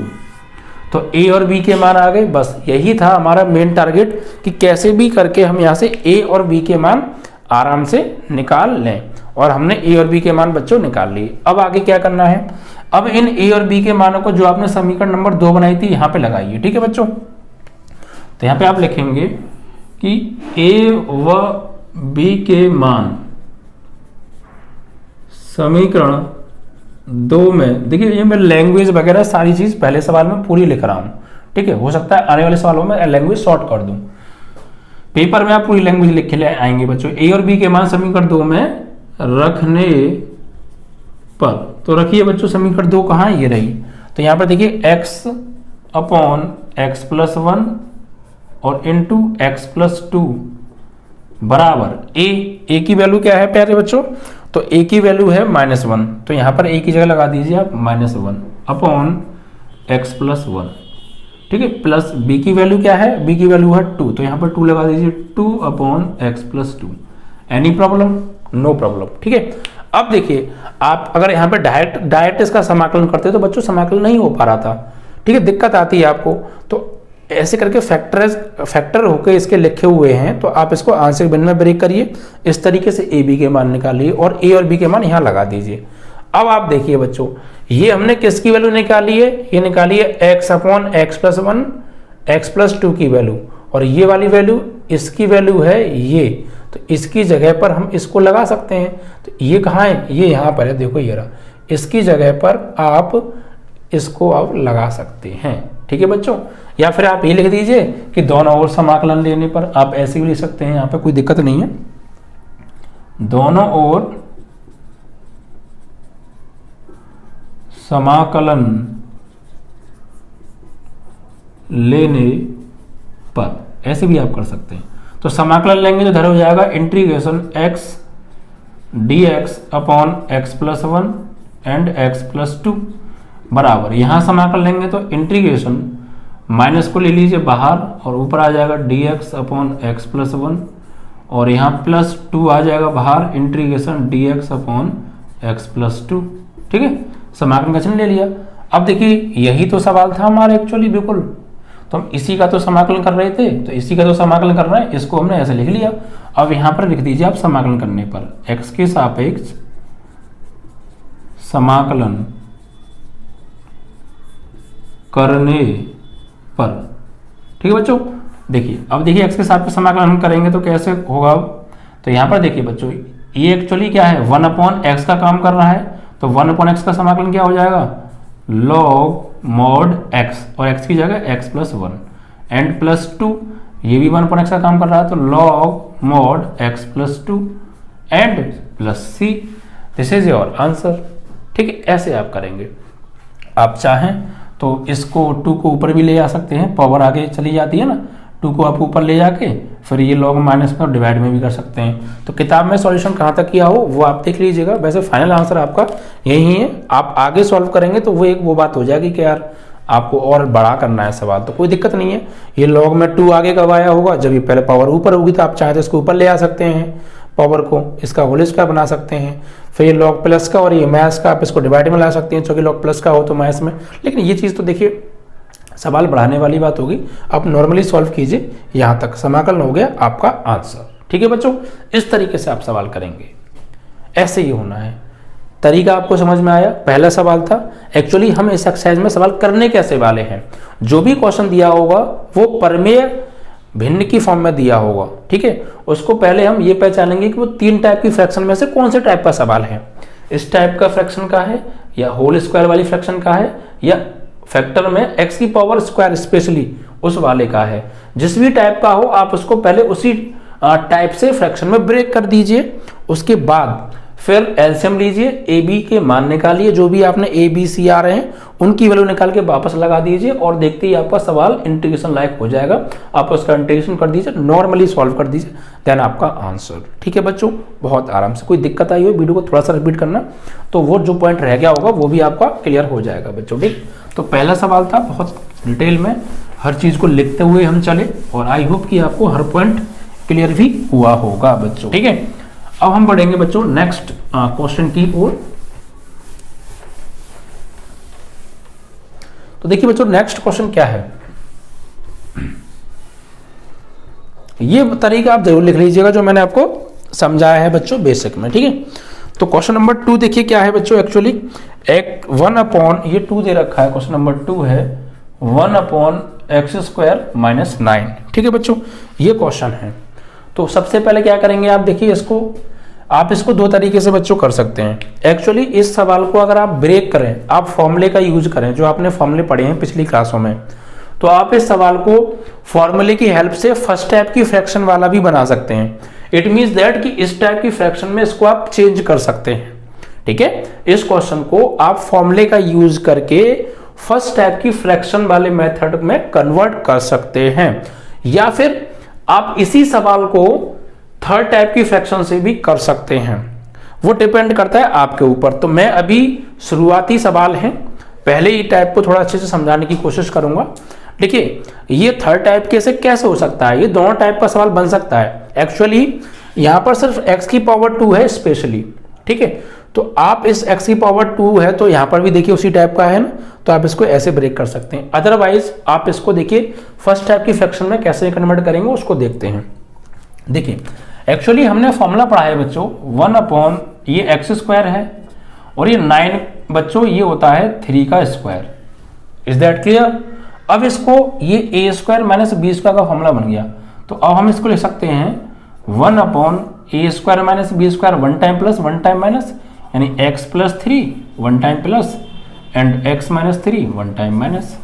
तो a और b के मान आ गए। बस यही था हमारा मेन टारगेट कि कैसे भी करके हम यहाँ से a और b के मान आराम से निकाल लें, और हमने a और b के मान बच्चों निकाल लिए। अब आगे क्या करना है, अब इन a और b के मानों को जो आपने समीकरण नंबर 2 बनाई थी यहाँ पे लगाइए। ठीक है बच्चों, तो यहाँ पे आप लिखेंगे कि a व b के मान समीकरण 2 में, देखिए ये मैं लैंग्वेज वगैरह सारी चीज पहले सवाल में पूरी लिख रहा हूं। ठीक है, हो सकता है आने वाले सवालों में लैंग्वेज शॉर्ट कर दूं, पेपर में आप पूरी लैंग्वेज लिख के आएंगे बच्चों। ए और बी के मान समीकरण 2 में रखने पर, तो रखिए बच्चों समीकरण 2 कहाँ ये रही। तो यहाँ पर देखिए x अपॉन x प्लस 1 और इंटू x प्लस 2 बराबर a की वैल्यू क्या है प्यारे बच्चों, तो a की वैल्यू है -1, तो यहाँ पर a की जगह लगा दीजिए आप -1 अपॉन x प्लस 1। ठीक है, प्लस b की वैल्यू क्या है, b की वैल्यू है 2, तो यहाँ पर 2 लगा दीजिए 2 upon x plus 2। Any problem, no problem. ठीक है, अब देखिए आप अगर यहाँ पे डायरेक्ट इसका समाकलन करते तो बच्चों समाकलन नहीं हो पा रहा था। ठीक है, दिक्कत आती है आपको, तो ऐसे करके फैक्टर होकर इसके लिखे हुए हैं, तो आप इसको आंशिक भिन्न में ब्रेक करिए, इस तरीके से ए बी के मान निकालिए और ए और बी के मान यहाँ लगा दीजिए। अब आप देखिए बच्चों, ये हमने किसकी वैल्यू निकाली है, ये निकाली है x upon x plus 1 x plus 2 की वैल्यू, और ये वाली वैल्यू इसकी वैल्यू है ये, तो इसकी जगह पर हम इसको लगा सकते हैं। तो ये कहाँ है, ये यहाँ पर है, देखो ये रहा, इसकी जगह पर आप इसको आप लगा सकते हैं। ठीक है बच्चों, या फिर आप ये लिख दीजिए कि दोनों ओर समाकलन लेने पर, आप ऐसे भी लिख सकते हैं, यहाँ पे कोई दिक्कत नहीं है। दोनों ओर समाकलन लेने पर, ऐसे भी आप कर सकते हैं। तो समाकलन लेंगे तो इधर हो जाएगा integration x dx upon x plus 1 and x plus 2 बराबर, यहां समाकलन लेंगे तो इंटीग्रेशन माइनस को ले लीजिए बाहर और ऊपर आ जाएगा dx अपॉन x प्लस 1 और यहाँ प्लस 2 आ जाएगा बाहर, integration dx upon x plus 2। ठीक है, समाकलन का चिन्ह ले लिया। अब देखिए यही तो सवाल था हमारा एक्चुअली, बिल्कुल, तो हम इसी का तो समाकलन कर रहे थे, तो इसी का तो समाकलन कर रहे हैं, इसको हमने ऐसे लिख लिया। अब यहाँ पर लिख दीजिए आप समाकलन करने पर x के सापेक्ष समाकलन करने पर। ठीक है बच्चों, देखिए अब देखिए x के सापेक्ष समाकलन हम करेंगे तो कैसे होगा। तो यहाँ पर देखिए बच्चों, ये एक्चुअली क्या है, 1 अपॉन x का काम कर रहा है, तो 1 अपॉन x का समाकलन क्या हो जाएगा, log mod x, और x की जगह x प्लस 1 एंड प्लस 2, ये भी 1 अपॉन x का काम कर रहा है, तो log mod x plus 2 and plus c। This is your answer. ठीक है, ऐसे आप करेंगे। आप चाहें तो इसको 2 को ऊपर भी ले जा सकते हैं, पावर आगे चली जाती है ना, 2 को आप ऊपर ले जाके फिर ये लॉग माइनस में और डिवाइड में भी कर सकते हैं। तो किताब में सॉल्यूशन कहाँ तक किया हो वो आप देख लीजिएगा। वैसे फाइनल आंसर आपका यही है। आप आगे सॉल्व करेंगे तो वो बात हो जाएगी कि यार आपको और बड़ा करना है सवाल, तो कोई दिक्कत नहीं है। ये लॉग में 2 आगे कब आया होगा, जब ये पहले पावर ऊपर होगी, तो आप चाहे तो इसको ऊपर ले आ सकते हैं, पावर को इसका होल स्क्वायर बना सकते हैं। फिर ये लॉग प्लस का और ये माइनस का आप इसको डिवाइड में ला सकते हैं, क्योंकि लॉग प्लस का हो तो माइनस में। लेकिन ये चीज़ तो देखिए सवाल बढ़ाने वाली बात होगी, आप नॉर्मली सॉल्व कीजिए, यहाँ तक समाकलन हो गया आपका आंसर। ठीक है बच्चों, इस तरीके से आप सवाल करेंगे, ऐसे ही होना है। तरीका आपको समझ में आया। पहला सवाल था, एक्चुअली हम इस एक्सरसाइज में सवाल करने कैसे वाले हैं, जो भी क्वेश्चन दिया होगा वो परमेय भिन्न की फॉर्म में दिया होगा। ठीक है, उसको पहले हम ये पहचानेंगे कि वो 3 टाइप की फ्रैक्शन में से कौन से टाइप का सवाल है। इस टाइप का फ्रैक्शन का है, या होल स्क्वायर वाली फ्रैक्शन का है, या फैक्टर में x की पावर स्क्वायर स्पेशली उस वाले का है। जिस भी टाइप का हो आप उसको पहले उसी टाइप से फ्रैक्शन में ब्रेक कर दीजिए। उसके बाद फिर एलसीएम लीजिए, ए बी के मान निकालिए, जो भी आपने ए बी सी आ रहे हैं उनकी वैल्यू निकाल के वापस लगा दीजिए, और देखते ही आपका सवाल इंटीग्रेशन लायक हो जाएगा। आप उसका इंटीग्रेशन कर दीजिए, नॉर्मली सॉल्व कर दीजिए, देन आपका आंसर। ठीक है बच्चों, बहुत आराम से। कोई दिक्कत आई हो वीडियो को थोड़ा सा रिपीट करना, तो वो जो पॉइंट रह गया होगा वो भी आपका क्लियर हो जाएगा बच्चों। ठीक, तो पहला सवाल था, बहुत डिटेल में हर चीज को लिखते हुए हम चले, और आई होप कि आपको हर पॉइंट क्लियर भी हुआ होगा बच्चों। ठीक है, अब हम बढ़ेंगे बच्चों नेक्स्ट क्वेश्चन की ओर। तो देखिए बच्चों नेक्स्ट क्वेश्चन क्या है, ये तरीका आप जरूर लिख लीजिएगा जो मैंने आपको समझाया है बच्चों बेसिक में। ठीक है, तो क्वेश्चन नंबर 2 देखिए क्या है बच्चों। एक्चुअली 1/2 दे रखा है, क्वेश्चन नंबर 2 है 1/x² - 9। ठीक है बच्चों, ये क्वेश्चन है। तो सबसे पहले क्या करेंगे, आप देखिए इसको, आप इसको 2 तरीके से बच्चों कर सकते हैं। एक्चुअली इस सवाल को अगर आप ब्रेक करें, आप फॉर्मूले का यूज करें, जो आपने फॉर्मूले पढ़े हैं पिछली क्लासों में, तो आप इस सवाल को फॉर्मूले की हेल्प से फर्स्ट टाइप की फ्रैक्शन वाला भी बना सकते हैं। इट मींस दैट कि इस टाइप की फ्रैक्शन में इसको आप चेंज कर सकते हैं। ठीक है, इस क्वेश्चन को आप फॉर्मूले का यूज करके फर्स्ट टाइप की फ्रैक्शन वाले मेथड में कन्वर्ट कर सकते हैं, या फिर आप इसी सवाल को थर्ड टाइप की फ्रैक्शन से भी कर सकते हैं। वो डिपेंड करता है आपके ऊपर। तो मैं अभी शुरुआती सवाल है, पहले ही टाइप को थोड़ा अच्छे से समझाने की कोशिश करूंगा। देखिए ये थर्ड टाइप कैसे हो सकता है, ये दोनों टाइप का सवाल बन सकता है। एक्चुअली यहां पर सिर्फ x की पावर 2 है स्पेशली। ठीक है, तो आप इस x की पावर 2 है, तो यहां पर भी देखिए उसी टाइप का है ना, तो आप इसको ऐसे ब्रेक कर सकते हैं। अदरवाइज आप इसको देखिए फर्स्ट टाइप की फ्रैक्शन में कैसे कन्वर्ट करेंगे उसको देखते हैं। देखिए एक्चुअली हमने फॉर्मूला पढ़ा है बच्चों, 1/ ये x² है, और ये 9 बच्चों ये होता है 3 का स्क्वायर। Is that clear. अब इसको ये a² - b² का फॉर्मूला बन गया, तो अब हम इसको लिख सकते हैं 1/a² - b², 1 time plus 1 time minus, यानी x+3 1 time plus and x - 3 1 time minus.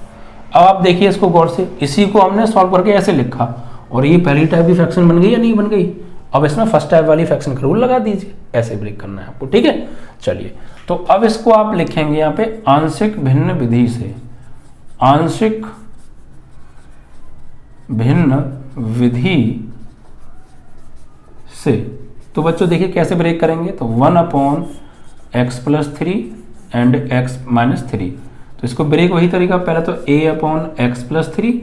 अब आप देखिए इसको गौर से, इसी को हमने सॉल्व करके ऐसे लिखा, और ये पहली टाइप की फ्रैक्शन बन गई या नहीं बन गई। अब इसमें फर्स्ट टाइप वाली फ्रैक्शन का रूल लगा दीजिए, ऐसे ब्रेक करना है आपको। ठीक है, चलिए तो अब इसको आप लिखेंगे यहाँ पे आंशिक भिन्न विधि से, आंशिक भिन्न विधि से। तो बच्चों देखिए कैसे ब्रेक करेंगे, तो 1/x+3 एंड x - 3। तो इसको ब्रेक वही तरीका, पहले तो a/x+3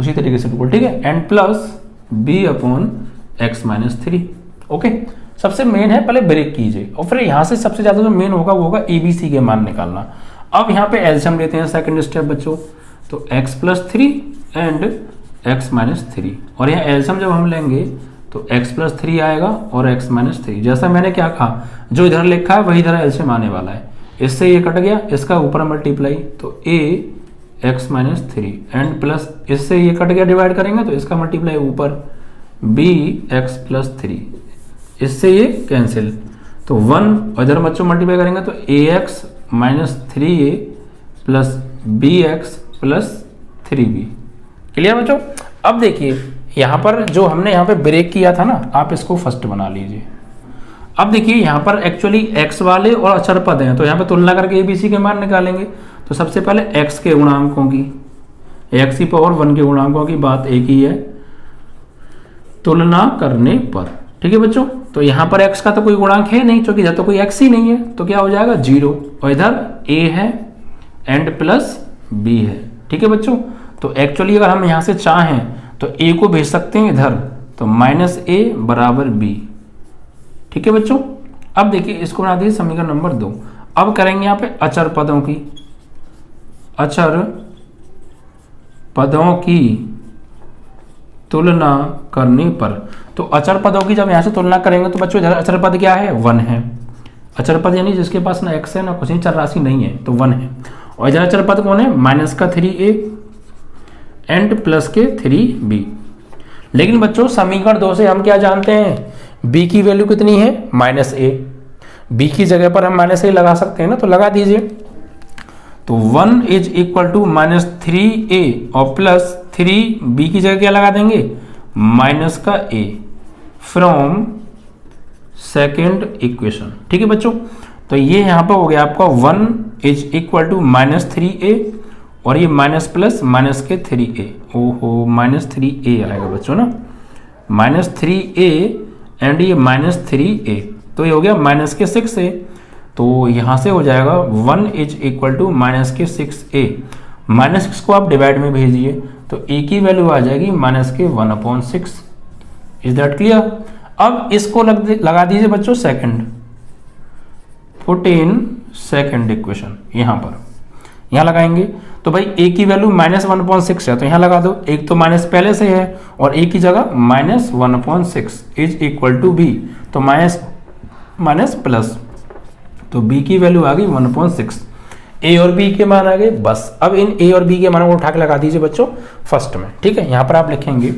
उसी तरीके से बिल्कुल। ठीक है, एंड प्लस b/x - 3। ओके, सबसे मेन है पहले ब्रेक कीजिए, और फिर यहां से सबसे ज्यादा जो मेन होगा वो होगा ABC के मान निकालना। अब यहाँ पे एलसीएम लेते हैं सेकंड स्टेप बच्चों, तो x+3 एंड x - 3, और यहाँ एलसीएम जब हम लेंगे तो x+3 आएगा और x - 3। जैसा मैंने क्या कहा, जो इधर लिखा है वही इधर एलसीएम आने वाला है। इससे ये कट गया, इसका ऊपर मल्टीप्लाई, तो x - 3 एंड प्लस इससे ये कट गया, डिवाइड करेंगे तो इसका मल्टीप्लाई ऊपर bx+3, इससे ये कैंसिल, तो 1 इधर बच्चों मल्टीप्लाई करेंगे तो ax - 3a plus bx+3b। Clear बच्चों। अब देखिए यहां पर जो हमने यहां पे ब्रेक किया था ना, आप इसको फर्स्ट बना लीजिए। अब देखिए यहां पर एक्चुअली x वाले और अचर पद हैं, तो यहां पे तुलना करके ABC के मान निकालेंगे। तो सबसे पहले x के गुणांकों की, x की पावर 1 के गुणांकों की बात एक ही है तुलना करने पर। ठीक है बच्चों, तो यहां पर x का तो कोई गुणांक है नहीं, क्योंकि इधर तो कोई x ही नहीं है, तो क्या हो जाएगा 0, और इधर a है एंड प्लस b है। ठीक है बच्चों, तो एक्चुअली अगर हम यहां से चाहें तो a को भेज सकते हैं इधर, तो -a बराबर b। ठीक है बच्चों, अब देखिए इसको बना दीजिए समीकरण नंबर 2। अब करेंगे यहाँ पे अचर पदों की, अचर पदों की तुलना करने पर। तो अचर पदों की जब यहाँ से तुलना करेंगे तो बच्चों अचर पद क्या है, 1 है। अचर पद यानी जिसके पास ना x है ना कुछ नहीं, चर राशि नहीं है, तो 1 है। और इधर अचर पद कौन है, माइनस का 3a एंड प्लस के 3b। लेकिन बच्चों समीकरण 2 से हम क्या जानते हैं, b की वैल्यू कितनी है, -a। b की जगह पर हम -a लगा सकते हैं ना, तो लगा दीजिए। तो 1 इज इक्वल टू -3a और प्लस 3b की जगह क्या लगा देंगे, माइनस का a फ्रॉम सेकेंड इक्वेशन। ठीक है बच्चों, तो ये यहां पर हो गया आपका 1 इज इक्वल टू -3a और ये माइनस प्लस माइनस के 3a, ओहो -3a आएगा बच्चों ना, -3a एंड ये -3a, तो ये हो गया माइनस के 6a। तो यहां से हो जाएगा 1 इज इक्वल टू माइनस के 6a, -6 को आप डिवाइड में भेजिए तो a की वैल्यू आ जाएगी माइनस के 1/6। Is that clear. अब इसको लगा दीजिए बच्चों second, put in second equation. यहां पर यहां लगाएंगे तो भाई a की वैल्यू -1/6 है, तो यहां लगा दो, एक तो माइनस पहले से है और a की जगह -1/6 इज इक्वल टू b, तो माइनस प्लस, तो b की वैल्यू आ गई 1/6। a और b के मान आ गए, बस अब इन a और b के मानों को उठा के लगा दीजिए बच्चों फर्स्ट में। ठीक है, यहां पर आप लिखेंगे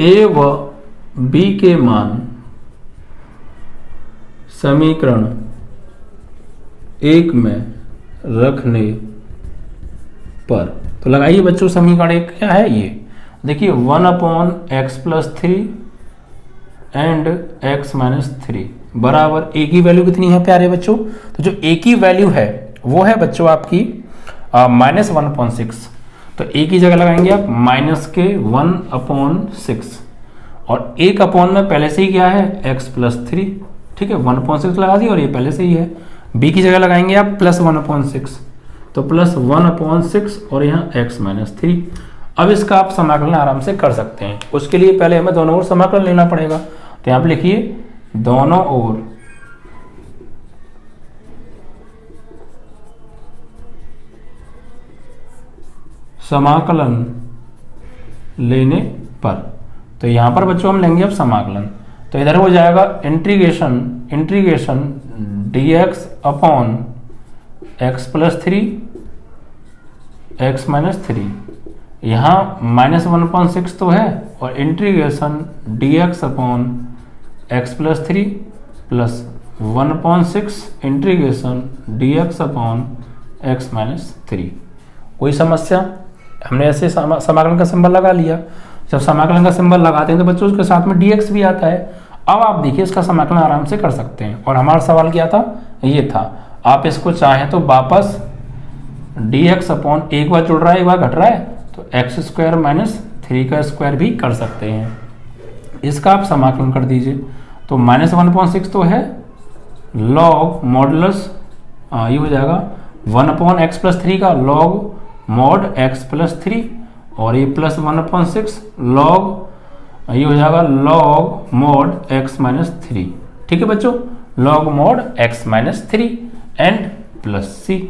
a व b के मान समीकरण 1 में रखने पर। तो लगाइए बच्चों समीकरण 1 क्या है, ये देखिए 1/x+3 एंड x-3 बराबर a की वैल्यू कितनी है प्यारे बच्चों, तो जो a की वैल्यू है वो है बच्चों आपकी -1/6, तो a की जगह लगाएंगे आप -1/6 और 1 अपॉन में पहले से ही क्या है x+3। ठीक है, 1/6 लगा दी और ये पहले से ही है। b की जगह लगाएंगे आप +1/6, तो +1/6 और यहाँ x-3। अब इसका आप समाकलन आराम से कर सकते हैं, उसके लिए पहले हमें दोनों ओर समाकलन लेना पड़ेगा। तो यहाँ पे लिखिए दोनों ओर समाकलन लेने पर। तो यहां पर बच्चों हम लेंगे अब समाकलन, तो इधर हो जाएगा integration dx upon x+3 x-3, यहाँ -1/6 तो है, और integration dx upon x+3 plus 1/6 integration dx upon x-3। कोई समस्या, हमने ऐसे समाकलन का सिंबल लगा लिया। जब समाकलन का सिंबल लगाते हैं तो बच्चों उसके साथ में dx भी आता है। अब आप देखिए इसका समाकलन आराम से कर सकते हैं, और हमारा सवाल क्या था, ये था आप इसको चाहें तो वापस dx अपॉन एक बार जुड़ रहा है एक बार घट रहा है, तो x² - 3 का स्क्वायर भी कर सकते हैं। इसका आप समाकलन कर दीजिए, तो -1/6 तो है, लॉग मॉडुलस ये हो जाएगा 1/x+3 का लॉग मॉड x+3, और ये +1/6 लॉग ये हो जाएगा लॉग मॉड x-3। ठीक है बच्चों, log mod x-3 and plus c।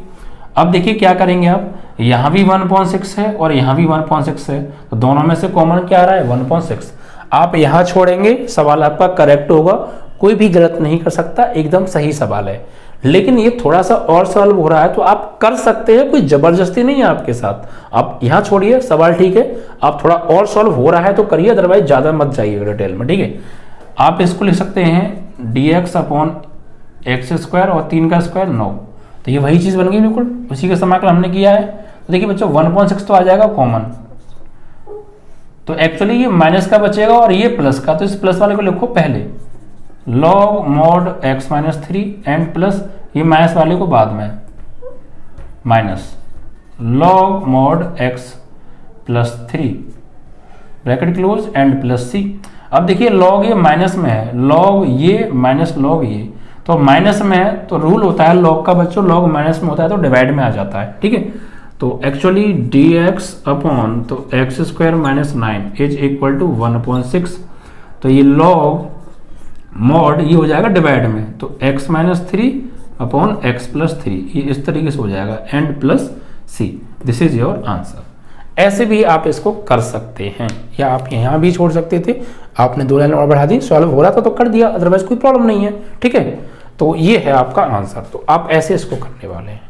अब देखिए क्या करेंगे आप, यहाँ भी 1/6 है और यहाँ भी 1/6 है, तो दोनों में से कॉमन क्या आ रहा है 1/6। आप यहाँ छोड़ेंगे, सवाल आपका करेक्ट होगा, कोई भी गलत नहीं कर सकता, एकदम सही सवाल है। लेकिन ये थोड़ा सा और सॉल्व हो रहा है तो आप कर सकते हैं, कोई जबरदस्ती नहीं है आपके साथ। आप यहाँ छोड़िए, सवाल ठीक है, आप थोड़ा और सॉल्व हो रहा है तो करिए, अदरवाइज ज्यादा मत जाइए डिटेल में। ठीक है, आप इसको लिख सकते हैं dx अपॉन x² और 3 का स्क्वायर 9, तो ये वही चीज बन गई बिल्कुल, उसी का समाकलन हमने किया है। तो देखिए बच्चों 1/6 तो आ जाएगा कॉमन, तो एक्चुअली ये माइनस का बचेगा और ये प्लस का, तो इस प्लस वाले को लिखो पहले, log mod x-3 and plus ये माइनस वाले को बाद में, minus log mod x plus 3 bracket close and plus c। अब देखिए लॉग ये माइनस में है, लॉग ये माइनस लॉग ये, तो माइनस में है तो रूल होता है लॉग का बच्चों, लॉग माइनस में होता है तो डिवाइड में आ जाता है, ठीक है। तो एक्चुअली dx अपॉन तो x square minus 9 is equal to 1/6। तो ये लॉग मॉड ये हो जाएगा डिवाइड में, तो x minus 3 upon x plus 3, ये इस तरीके से हो जाएगा and plus c। This is your answer. ऐसे भी आप इसको कर सकते हैं, या आप यहाँ भी छोड़ सकते थे, आपने 2 लाइन और बढ़ा दी, सॉल्व हो रहा था तो कर दिया, अदरवाइज कोई प्रॉब्लम नहीं है, ठीक है। तो ये है आपका आंसर, तो आप ऐसे इसको करने वाले हैं।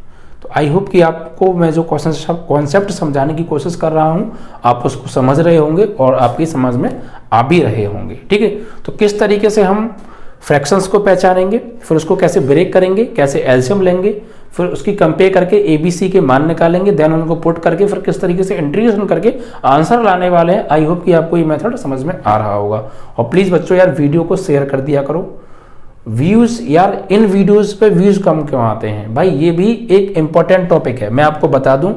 तो आई होप कि आपको मैं जो कॉन्सेप्ट समझाने की कोशिश कर रहा हूँ आप उसको समझ रहे होंगे और आपकी समझ में आ भी रहे होंगे, ठीक है। तो किस तरीके से हम फ्रैक्शंस को पहचानेंगे, फिर उसको कैसे ब्रेक करेंगे, कैसे एलसीएम लेंगे, फिर उसकी कंपेयर करके एबीसी के मान निकालेंगे, देन उनको पुट करके फिर किस तरीके से इंटीग्रेशन करके आंसर लाने वाले हैं। आई होप कि आपको ये मेथड समझ में आ रहा होगा। और प्लीज़ बच्चों यार वीडियो को शेयर कर दिया करो। व्यूज़ यार, इन वीडियोस पे व्यूज़ कम क्यों आते हैं भाई, ये भी एक इम्पॉर्टेंट टॉपिक है। मैं आपको बता दूं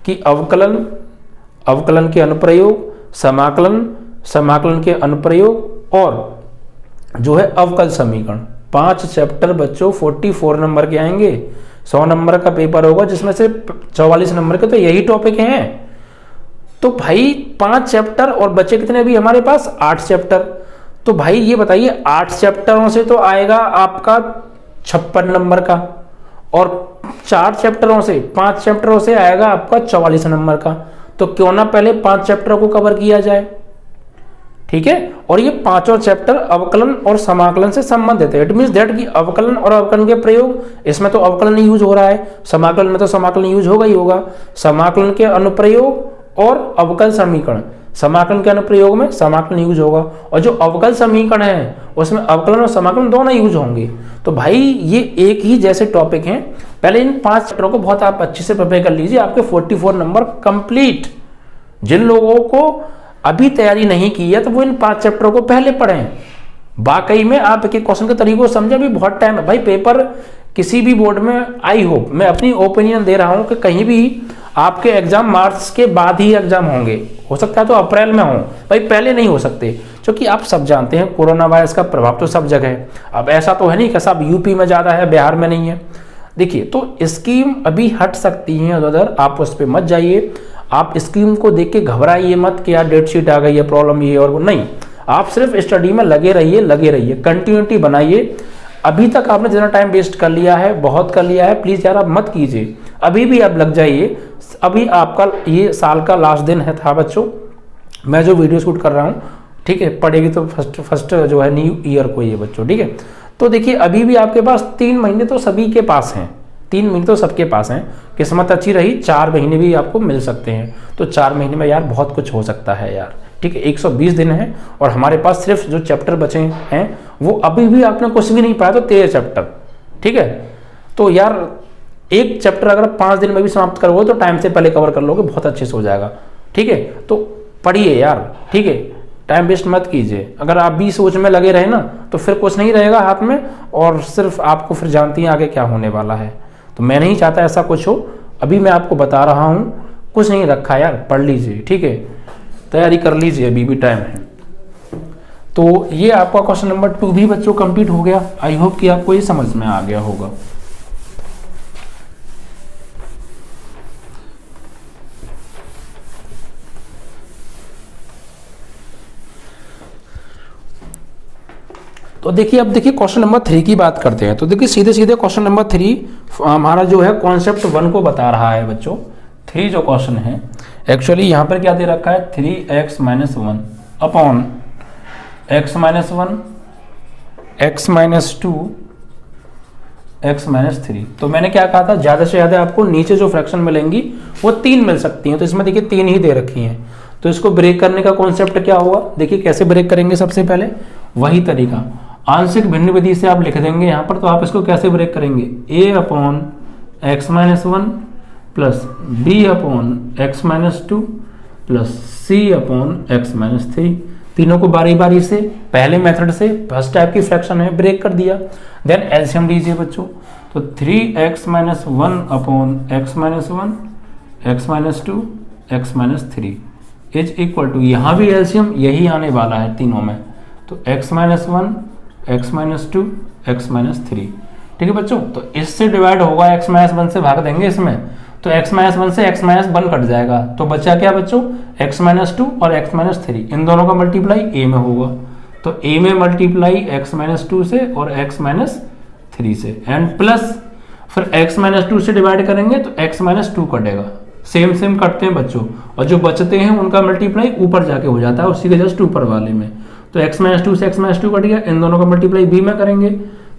कि अवकलन के अनुप्रयोग, समाकलन के अनुप्रयोग और जो है अवकल समीकरण, 5 चैप्टर बच्चों 44 नंबर के आएंगे। 100 नंबर का पेपर होगा जिसमें से 44 नंबर के तो यही टॉपिक हैं। तो भाई 5 चैप्टर और बचे कितने अभी हमारे पास, 8 चैप्टर। तो भाई ये बताइए 8 चैप्टरों से तो आएगा आपका 56 नंबर का, और 4 चैप्टरों से 5 चैप्टरों से आएगा आपका 44 नंबर का। तो क्यों ना पहले 5 चैप्टरों को कवर किया जाए, ठीक है। और ये 5 चैप्टर अवकलन और समाकलन से संबंधित है। इट मींस दैट कि अवकलन और अवकलन के प्रयोग, इसमें तो अवकलन यूज हो रहा है, समाकलन में तो समाकलन यूज होगा ही होगा। समाकलन के अनुप्रयोग और अवकल समीकरण, समाकलन के अनुप्रयोग में समाकलन यूज होगा, और जो अवकल समीकरण है उसमें अवकलन और समाकलन दोनों यूज होंगे। तो भाई ये एक ही जैसे टॉपिक हैं। पहले इन 5 चैप्टरों को बहुत आप अच्छे से प्रिपेयर कर लीजिए, आपके 44 नंबर कंप्लीट। जिन लोगों को अभी तैयारी नहीं की है तो वो इन 5 चैप्टरों को पहले पढ़ें। वाकई में आप एक एक क्वेश्चन के तरीकों को समझे, भी बहुत टाइम है भाई। पेपर किसी भी बोर्ड में, आई होप, मैं अपनी ओपिनियन दे रहा हूं कि कहीं भी आपके एग्जाम मार्च के बाद ही एग्जाम होंगे, हो सकता है तो अप्रैल में हो भाई, पहले नहीं हो सकते। क्योंकि आप सब जानते हैं कोरोना वायरस का प्रभाव तो सब जगह है। अब ऐसा तो है नहीं कि सब यूपी में ज्यादा है बिहार में नहीं है। देखिए, तो स्कीम अभी हट सकती है उधर, आप उस पर मत जाइए। आप स्कीम को देख के घबराइए मत कि यार डेट शीट आ गई है, प्रॉब्लम ये और वो नहीं। आप सिर्फ स्टडी में लगे रहिए, कंटिन्यूटी बनाइए। अभी तक आपने जितना टाइम वेस्ट कर लिया है, बहुत कर लिया है, प्लीज यार आप मत कीजिए। अभी भी आप लग जाइए। अभी आपका ये साल का लास्ट दिन है था बच्चों, मैं जो वीडियो शूट कर रहा हूँ, ठीक है। पड़ेगी तो फर्स्ट जो है न्यू ईयर को ये बच्चों, ठीक है। तो देखिए अभी भी आपके पास 3 महीने तो सभी के पास हैं, 3 महीने तो सबके पास हैं। किस्मत अच्छी रही 4 महीने भी आपको मिल सकते हैं। तो 4 महीने में यार बहुत कुछ हो सकता है यार, ठीक है। 120 दिन है और हमारे पास सिर्फ जो चैप्टर बचे हैं वो अभी भी आपने कुछ भी नहीं पाया, तो 13 चैप्टर, ठीक है। तो यार एक चैप्टर अगर 5 दिन में भी समाप्त करोगे तो टाइम से पहले कवर कर लोगे, बहुत अच्छे से हो जाएगा, ठीक है। तो पढ़िए यार, ठीक है, टाइम वेस्ट मत कीजिए। अगर आप भी सोच में लगे रहे ना तो फिर कुछ नहीं रहेगा हाथ में, और सिर्फ आपको फिर जानती हैं आगे क्या होने वाला है। तो मैं नहीं चाहता ऐसा कुछ हो। अभी मैं आपको बता रहा हूँ, कुछ नहीं रखा यार, पढ़ लीजिए, ठीक है, तैयारी कर लीजिए, अभी भी टाइम है। तो ये आपका क्वेश्चन नंबर 2 भी बच्चों कंप्लीट हो गया। आई होप कि आपको ये समझ में आ गया होगा। तो देखिए, अब देखिए क्वेश्चन नंबर 3 की बात करते हैं। तो देखिए सीधे सीधे क्वेश्चन नंबर 3 हमारा जो है कॉन्सेप्ट 1 को बता रहा है बच्चों। 3 जो क्वेश्चन है, एक्चुअली यहाँ पर क्या दे रखा है, 3x - 1 upon x - 1 x - 2 x - 3। तो मैंने क्या कहा था, ज्यादा से ज्यादा आपको नीचे जो फ्रैक्शन मिलेंगी वो 3 मिल सकती हैं। तो इसमें देखिए 3 ही दे रखी हैं। तो इसको ब्रेक करने का कॉन्सेप्ट क्या होगा, देखिए कैसे ब्रेक करेंगे। सबसे पहले वही तरीका, आंशिक भिन्न विधि से आप लिख देंगे यहाँ पर। तो आप इसको कैसे ब्रेक करेंगे, a upon x - 1 plus b upon x - 2 plus c upon x - 3। तीनों को बारी बारी से पहले मेथड से फर्स्ट टाइप की फ्रैक्शन है ब्रेक कर दिया। देन एलसीएम लीजिए बच्चों, तो 3x minus 1 upon x minus 1 x minus 2 x minus 3 is equal to, यहाँ भी एलसीएम यही आने वाला है तीनों में, तो x minus 1 x minus 2 x minus 3। ठीक है बच्चों, तो इससे डिवाइड होगा, x माइनस 1 से भाग देंगे इसमें, तो x माइनस 1 से x माइनस 1 कट जाएगा, तो बचा क्या बच्चों, x माइनस 2 और x माइनस 3, इन दोनों का मल्टीप्लाई a में होगा, तो a में मल्टीप्लाई x माइनस 2 से और x माइनस 3 से, एंड प्लस फिर x माइनस 2 से डिवाइड करेंगे तो x माइनस 2 कटेगा, सेम सेम कटते हैं बच्चों, और जो बचते हैं उनका मल्टीप्लाई ऊपर जाके हो जाता है उसी के जस्ट ऊपर वाले में, तो x माइनस 2 से x माइनस 2 कट गया, इन दोनों का मल्टीप्लाई b में करेंगे,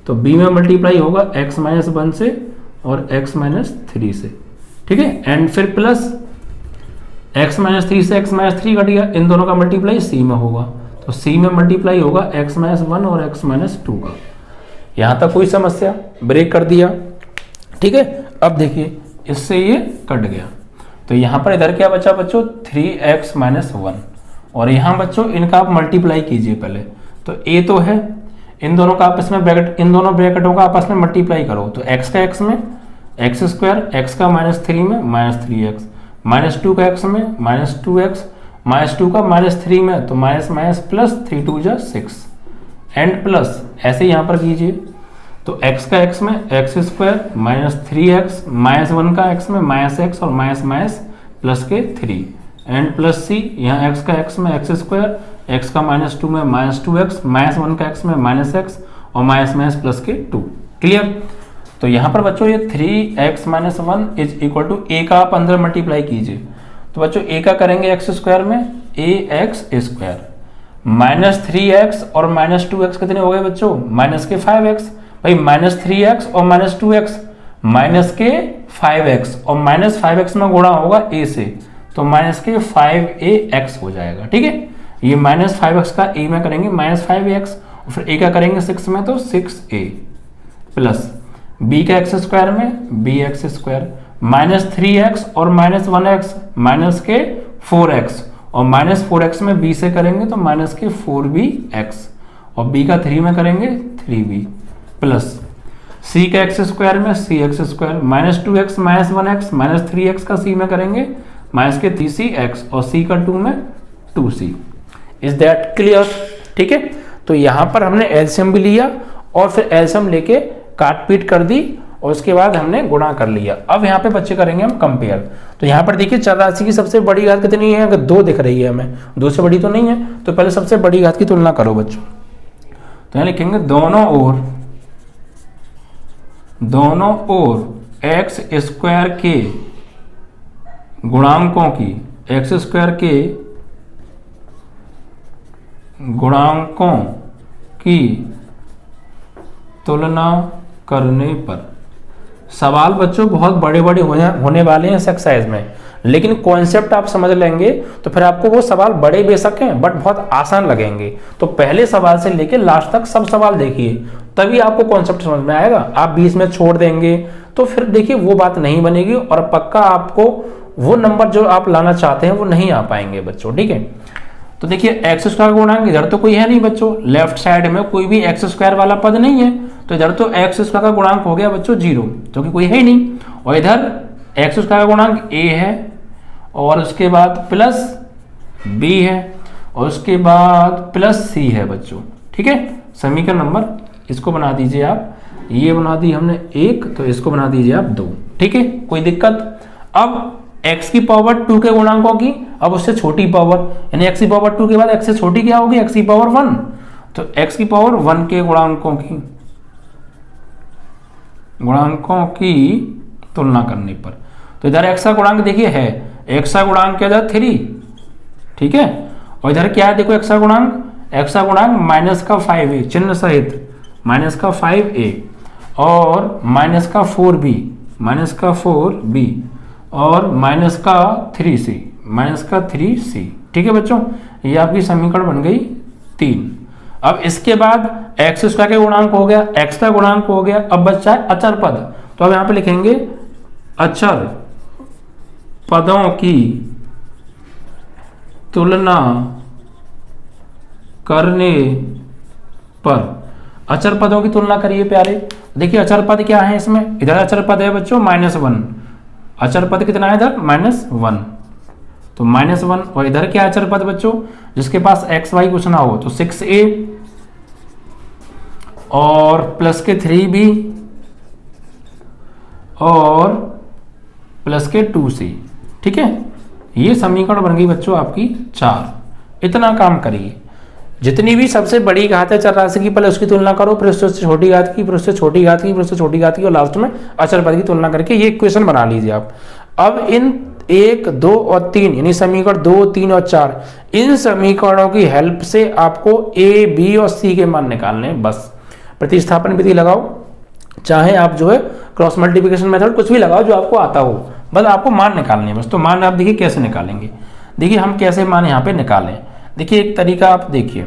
तो b में मल्टीप्लाई होगा x माइनस 1 से और x माइनस 3 से। ठीक है, एंड फिर प्लस x माइनस 3 से x माइनस 3 कट गया, इन दोनों का मल्टीप्लाई c में होगा, तो c में मल्टीप्लाई होगा x माइनस 1 और x माइनस 2 का। यहां तक कोई समस्या, ब्रेक कर दिया। ठीक है, अब देखिए इससे ये कट गया, तो यहां पर इधर क्या बचा बच्चों, 3x माइनस 1, और यहां बच्चों इनका आप मल्टीप्लाई कीजिए पहले, तो a तो है, इन दोनों का आपस में ब्रैकेट, इन दोनों ब्रैकेटों का आपस में मल्टीप्लाई करो, तो x का x में एक्स स्क्वायर, x का माइनस 3 में माइनस 3x, माइनस 2 का x में माइनस 2x, माइनस 2 का माइनस 3 में तो माइनस माइनस प्लस 3 2 जा 6, एंड प्लस ऐसे यहाँ पर कीजिए, तो x का x में x square minus 3x, minus 1 का x में माइनस x और माइनस माइनस प्लस के 3, एंड प्लस c, यहाँ x का x में एक्स स्क्वायर, x का माइनस 2 में माइनस 2x, माइनस 1 का x में माइनस x और माइनस माइनस प्लस के 2। क्लियर, तो यहाँ पर बच्चों ये 3x minus 1 is equal to a का आप अंदर मल्टीप्लाई कीजिए, तो बच्चों a का करेंगे एक्स स्क्वायर में ax स्क्वायर, माइनस 3x और माइनस 2x कितने हो गए बच्चों, माइनस के 5x, भाई माइनस 3x और माइनस 2x माइनस के 5x, और माइनस 5x में गुणा होगा a से, तो माइनस के 5ax हो जाएगा। ठीक है, ये माइनस 5x का a में करेंगे माइनस 5x, और फिर a का करेंगे 6 में तो 6a, प्लस b का एक्स स्क्वायर में bx स्क्वायर, माइनस 3x और माइनस 1x माइनस के 4x, और माइनस 4x में b से करेंगे तो माइनस के 4bx, और b का 3 में करेंगे 3b, प्लस c का एक्स स्क्वायर में cx square, minus 2x minus 1x minus 3x का c में करेंगे माइनस के 3cx, और c का 2 में 2c। Is that clear? ठीक है, तो यहां पर हमने एलसीएम भी लिया और फिर एलसीएम लेके काट पीट कर दी, और उसके बाद हमने गुणा कर लिया। अब यहाँ पे बच्चे करेंगे हम कंपेयर, तो यहाँ पर देखिए चर राशि की सबसे बड़ी घात कितनी है, अगर 2 दिख रही है हमें, 2 से बड़ी तो नहीं है, तो पहले सबसे बड़ी घात की तुलना करो बच्चों, तो यहाँ लिखेंगे दोनों ओर एक्स स्क्वायर के गुणांकों की, एक्स स्क्वायर के गुणांकों की तुलना करने पर। सवाल बच्चों बहुत बड़े बड़े होने वाले हैं इस एक्सरसाइज में, लेकिन कॉन्सेप्ट आप समझ लेंगे तो फिर आपको वो सवाल बड़े बेशक हैं बट बहुत आसान लगेंगे। तो पहले सवाल से लेके लास्ट तक सब सवाल देखिए, तभी आपको कॉन्सेप्ट समझ में आएगा। आप बीच में छोड़ देंगे तो फिर देखिए वो बात नहीं बनेगी, और पक्का आपको वो नंबर जो आप लाना चाहते हैं वो नहीं आ पाएंगे बच्चों। ठीक है, तो देखिए एक्स स्क्वायर गुणांक इधर तो कोई है नहीं बच्चों, लेफ्ट साइड में कोई भी एक्स स्क्वायर वाला पद नहीं है, तो इधर तो एक्स स्क्वायर का गुणांक हो गया बच्चों 0, क्योंकि कोई है ही नहीं, और इधर एक्स स्क्वायर का गुणांक a है, और उसके बाद प्लस b है, और उसके बाद प्लस c है बच्चों। ठीक है, समीकरण नंबर इसको बना दीजिए आप, ये बना दी हमने 1, तो इसको बना दीजिए आप 2। ठीक है, कोई दिक्कत? अब x की पावर 2 के गुणांकों की, अब उससे छोटी पावर, यानी x की पावर 2 के बाद x से छोटी क्या होगी, x की पावर 1, तो x की पावर 1 के गुणांकों की तुलना करने पर, तो इधर x का गुणांक देखिए है, x का गुणांक क्या था 3, ठीक है, और इधर क्या है देखो x का गुणांक माइनस का 5a चिन्ह सहित, माइनस का 5a और माइनस का 4b और माइनस का 3c। ठीक है बच्चों, ये आपकी समीकरण बन गई 3। अब इसके बाद एक्स स्क्वायर का गुणांक हो गया, एक्स का गुणांक हो गया, अब बच्चा है अचर पद, तो अब यहां पे लिखेंगे अचर पदों की तुलना करने पर अचर पदों की तुलना करिए प्यारे। देखिए अचर पद क्या है इसमें, इधर अचर पद है बच्चों -1, अचर पद कितना है इधर -1, तो -1, और इधर क्या अचर पद बच्चों, जिसके पास x y कुछ ना हो तो 6a और प्लस के 3b और प्लस के 2c। ठीक है, ये समीकरण बन गई बच्चों आपकी 4। इतना काम करिए, जितनी भी सबसे बड़ी घात है चर राशि की पहले उसकी तुलना करो, फिर उससे छोटी घात की, फिर उससे छोटी घात की, फिर उससे छोटी घात की, और लास्ट में अचर पद की तुलना करके ये इक्वेशन बना लीजिए आप। अब इन 1, 2 और 3 यानी समीकरण 2, 3 और 4, इन समीकरणों की हेल्प से आपको ए, बी और सी के मान निकालने हैं। बस प्रतिस्थापन विधि लगाओ, चाहे आप जो है क्रॉस मल्टीप्लिकेशन मेथड कुछ भी लगाओ जो आपको आता हो, बस आपको मान निकालने हैं बस। तो मान आप देखिए कैसे निकालेंगे, देखिए हम कैसे मान यहाँ पे निकालें। देखिए एक तरीका आप देखिए,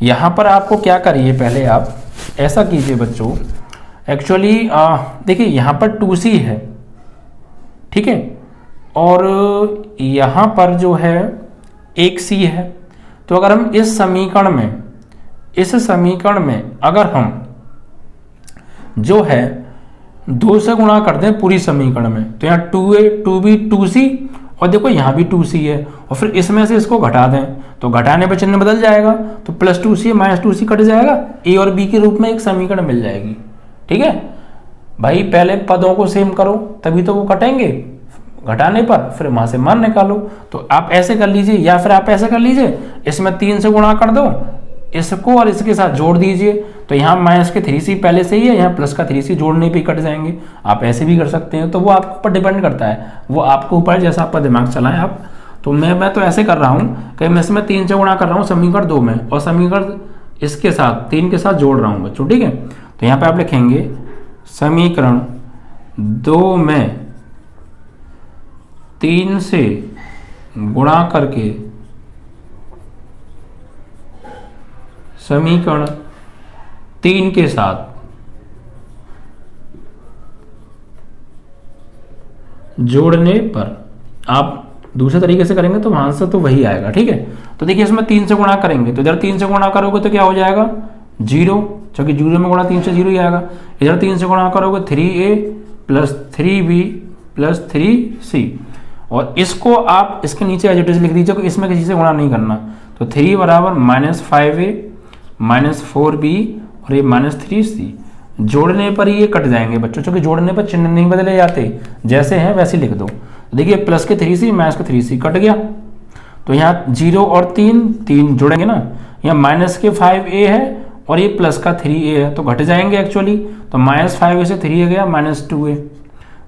यहाँ पर आपको क्या करिए, पहले आप ऐसा कीजिए बच्चों, एक्चुअली देखिए यहाँ पर 2c है, ठीक है, और यहाँ पर जो है 1c है। तो अगर हम इस समीकरण में अगर हम जो है 2 से गुणा कर दें पूरी समीकरण में, तो यहाँ 2a, 2b, 2c, और देखो यहाँ भी 2c है, और फिर इसमें से इसको घटा दें तो घटाने पर चिन्ह बदल जाएगा, तो +2c -2c कट जाएगा, a और b के रूप में एक समीकरण मिल जाएगी। ठीक है भाई, पहले पदों को सेम करो तभी तो वो कटेंगे, घटाने पर फिर वहां से मान निकालो। तो आप ऐसे कर लीजिए, या फिर आप ऐसे कर लीजिए, इसमें 3 से गुणा कर दो, इसको और इसके साथ जोड़ दीजिए, तो यहाँ -3c पहले से ही है, यहाँ प्लस का 3c जोड़ने पे कट जाएंगे। आप ऐसे भी कर सकते हैं, तो वो आपके ऊपर डिपेंड करता है, वो आपके ऊपर जैसा आपका दिमाग चलाएं आप। तो मैं तो ऐसे कर रहा हूँ कि मैं इसमें 3 से गुणा कर रहा हूँ समीकरण 2 में, और समीकरण इसके साथ 3 के साथ जोड़ रहा हूँ बच्चों। ठीक है, तो यहाँ पे आप लिखेंगे समीकरण 2 में 3 से गुणा करके समीकरण 3 के साथ जोड़ने पर, आप दूसरे तरीके से करेंगे तो वहां से तो वही आएगा। ठीक है, तो देखिए इसमें 3 से गुणा करेंगे, तो इधर 3 से गुणा करोगे तो क्या हो जाएगा 0, क्योंकि 0 में गुणा 3 से 0 ही आएगा। इधर 3 से गुणा करोगे 3a + 3b + 3c, और इसको आप इसके नीचे एज इट इज लिख दीजिए कि इसमें किसी से गुणा नहीं करना। तो 3 बराबर -5a -4b और ये -3c, जोड़ने पर ये कट जाएंगे बच्चों, क्योंकि जोड़ने पर चिन्ह नहीं बदले जाते, जैसे हैं वैसे लिख दो। देखिए प्लस के 3c -3c कट गया, तो यहाँ 0 और 3 जुड़ेंगे ना, यहाँ -5a है और ये प्लस का 3a है, तो घट जाएंगे एक्चुअली। तो -5a से 3a गया -2a,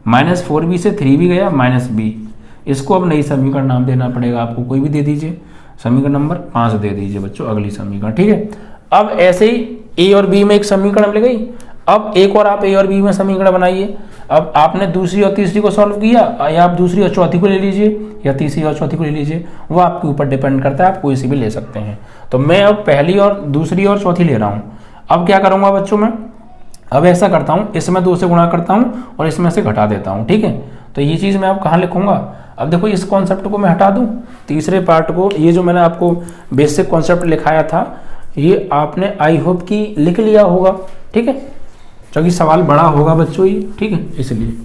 -4b से 3b गया -b। इसको अब नई समीकरण नाम देना पड़ेगा आपको, कोई भी दे दीजिए, समीकरण नंबर 5 दे दीजिए बच्चों, अगली समीकरण। ठीक है, अब ऐसे ही a और b में एक समीकरण मिल गई, अब एक और आप a और b में समीकरण बनाइए। अब आपने दूसरी और तीसरी को सॉल्व किया, या आप दूसरी और चौथी को ले लीजिए, या तीसरी और चौथी को ले लीजिए, वो आपके ऊपर डिपेंड करता है, आप कोई सी भी ले सकते हैं। तो मैं अब पहली और दूसरी और चौथी ले रहा हूँ। अब क्या करूँगा बच्चों मैं, अब ऐसा करता हूँ, इसमें 2 से गुणा करता हूँ और इसमें से घटा देता हूँ। ठीक है, तो ये चीज़ मैं अब कहाँ लिखूंगा, अब देखो इस कॉन्सेप्ट को मैं हटा दूँ, तीसरे पार्ट को, ये जो मैंने आपको बेसिक कॉन्सेप्ट लिखाया था ये आपने आई होप कि लिख लिया होगा। ठीक है, क्योंकि सवाल बड़ा होगा बच्चों ये, ठीक है, इसलिए।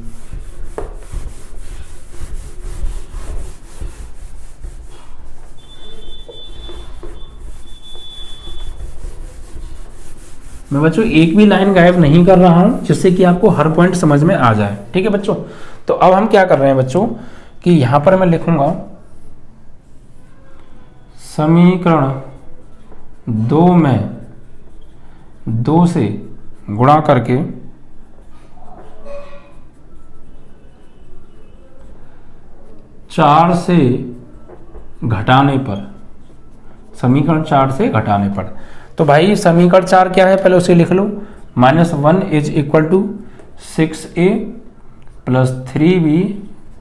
मैं बच्चों एक भी लाइन गायब नहीं कर रहा हूं, जिससे कि आपको हर पॉइंट समझ में आ जाए। ठीक है बच्चों, तो अब हम क्या कर रहे हैं बच्चों कि यहां पर मैं लिखूंगा समीकरण 2 में 2 से गुणा करके चार से घटाने पर, समीकरण 4 से घटाने पर। तो भाई समीकरण 4 क्या है पहले उसे लिख लो, -1 = 6a + 3b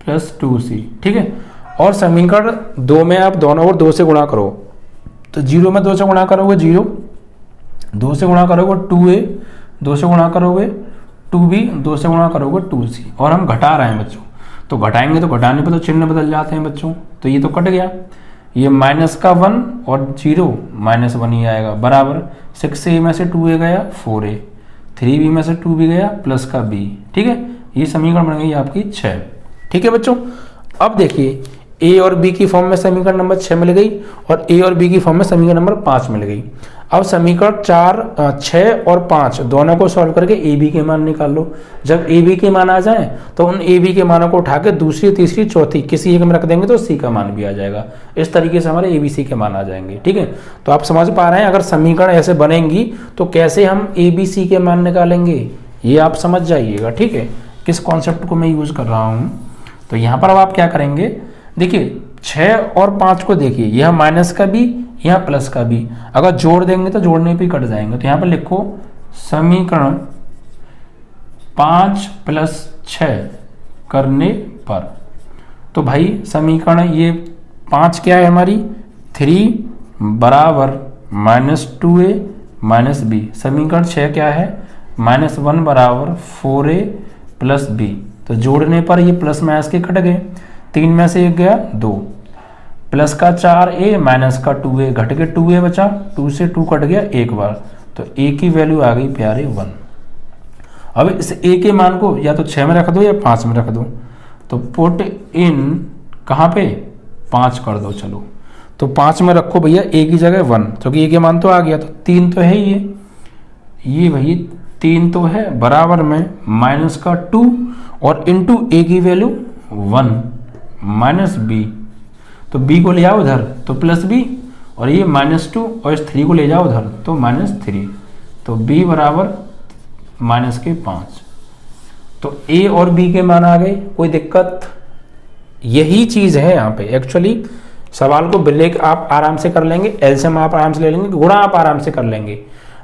+ 2c। ठीक है, और समीकरण 2 में आप दोनों ओर 2 से गुणा करो, तो 0 में 2 से गुणा करोगे 0, 2 से गुणा करोगे 2a, 2 से गुणा करोगे 2b, 2 से गुणा करोगे 2c, और हम घटा रहे हैं बच्चों, तो घटाएंगे तो घटाने पर तो चिन्ह बदल जाते हैं बच्चों, तो ये तो कट गया। ये माइनस का 1 और 0 -1 ही आएगा, बराबर 6a में से 2a गया 4a, 3b में से 2b गया प्लस का b। ठीक है, ये समीकरण बन गई आपकी 6। ठीक है बच्चों, अब देखिए a और b की फॉर्म में समीकरण नंबर 6 मिल गई और a और b की फॉर्म में समीकरण नंबर 5 मिल गई। अब समीकरण 4, 6 और 5 दोनों को सॉल्व करके a b के मान निकाल लो। जब a b के मान आ जाए तो उन a b के मानों को उठा के दूसरी, तीसरी, चौथी किसी एक में रख देंगे तो c का मान भी आ जाएगा। इस तरीके से हमारे a b c के मान आ जाएंगे। ठीक है, तो आप समझ पा रहे हैं अगर समीकरण ऐसे बनेंगी तो कैसे हम a b c के मान निकालेंगे, ये आप समझ जाइएगा। ठीक है, किस कॉन्सेप्ट को मैं यूज कर रहा हूँ। तो यहाँ पर अब आप क्या करेंगे, देखिए 6 और 5 को देखिए, यह माइनस का भी, यहाँ प्लस का भी, अगर जोड़ देंगे तो जोड़ने पे कट जाएंगे। तो यहाँ पर लिखो समीकरण 5 + 6 करने पर, तो भाई समीकरण ये 5 क्या है हमारी, 3 बराबर -2a - b, समीकरण 6 क्या है, -1 बराबर 4a + b। तो जोड़ने पर ये प्लस माइनस के कट गए, 3 में से 1 गया 2, प्लस का 4a माइनस का 2a घट के 2a बचा, 2 से 2 कट गया एक बार, तो a की वैल्यू आ गई प्यारे 1। अब इस a के मान को या तो 6 में रख दो या 5 में रख दो, तो पुट इन कहाँ पे 5 कर दो। चलो तो 5 में रखो भैया a की जगह 1, क्योंकि a के मान तो आ गया, तो 3 तो है ये भैया 3 तो है, बराबर में माइनस का 2 और इंटू a की वैल्यू 1 माइनस b, तो b को ले आओ उधर तो प्लस b, और ये -2 और इस 3 को ले जाओ उधर तो -3, तो b बराबर -5। तो a और b के मान आ गए, कोई दिक्कत, यही चीज़ है यहाँ पे। एक्चुअली सवाल को ब्रेक आप आराम से कर लेंगे, एलसीएम आप आराम से ले लेंगे, गुणा आप आराम से कर लेंगे,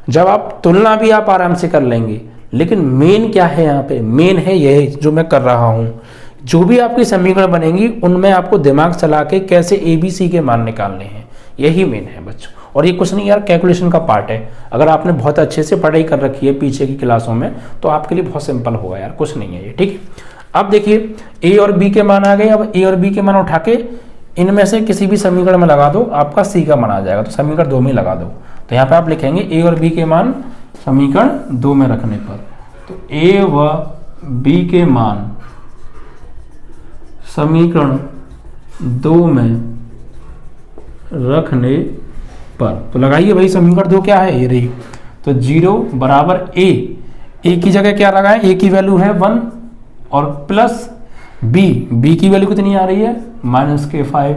जब आप तुलना भी आप आराम से कर लेंगे। लेकिन मेन क्या है यहाँ पे, मेन है यही जो मैं कर रहा हूँ। जो भी आपकी समीकरण बनेंगी उनमें आपको दिमाग चला के कैसे ए बी सी के मान निकालने हैं, यही मेन है बच्चों। और ये कुछ नहीं यार, कैलकुलेशन का पार्ट है। अगर आपने बहुत अच्छे से पढ़ाई कर रखी है पीछे की क्लासों में तो आपके लिए बहुत सिंपल होगा यार, कुछ नहीं है ये। ठीक है, अब देखिए ए और बी के मान आ गए। अब ए और बी के मान उठा के इनमें से किसी भी समीकरण में लगा दो, आपका सी का मान आ जाएगा। तो समीकरण 2 में लगा दो, तो यहाँ पे आप लिखेंगे ए और बी के मान समीकरण 2 में रखने पर, तो ए व बी के मान समीकरण 2 में रखने पर, तो लगाइए भाई समीकरण 2 क्या है, ये रही। तो 0 बराबर ए की जगह क्या लगाए, ए की वैल्यू है 1 और प्लस बी की वैल्यू कितनी आ रही है -5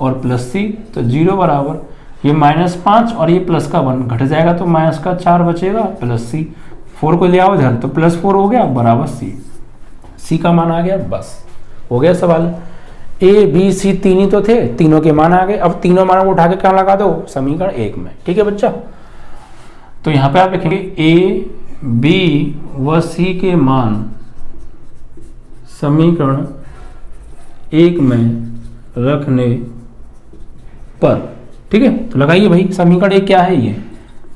और प्लस सी, तो 0 बराबर ये -5 और ये प्लस का 1 घट जाएगा तो -4 बचेगा प्लस सी, 4 को ले आओ इधर तो +4 हो गया बराबर सी का मान आ गया। बस हो गया सवाल। ए बी सी तीन ही तो थे, तीनों के मान आ गए। अब तीनों मानों को उठा के क्या लगा दो, समीकरण 1 में। ठीक है बच्चा, तो यहां पे आप लिखेंगे ए बी व सी के मान समीकरण 1 में रखने पर। ठीक है, तो लगाइए भाई समीकरण 1 क्या है, ये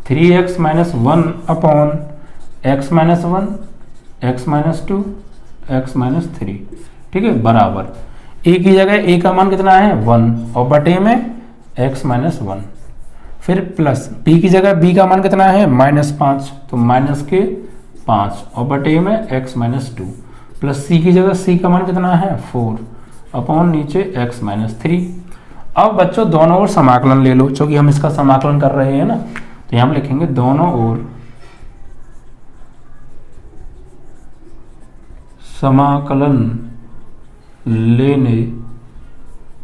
3x - 1 upon x - 1 x - 2 x - 3। ठीक है, बराबर a की जगह a का मान कितना है 1 और बटे में x - 1, फिर प्लस b की जगह b का मान कितना है -5 तो -5 और बटे में x - 2, प्लस c की जगह c का मान कितना है 4 अपॉन नीचे x - 3। अब बच्चों दोनों ओर समाकलन ले लो, क्योंकि हम इसका समाकलन कर रहे हैं ना, तो यहां पर लिखेंगे दोनों ओर समाकलन लेने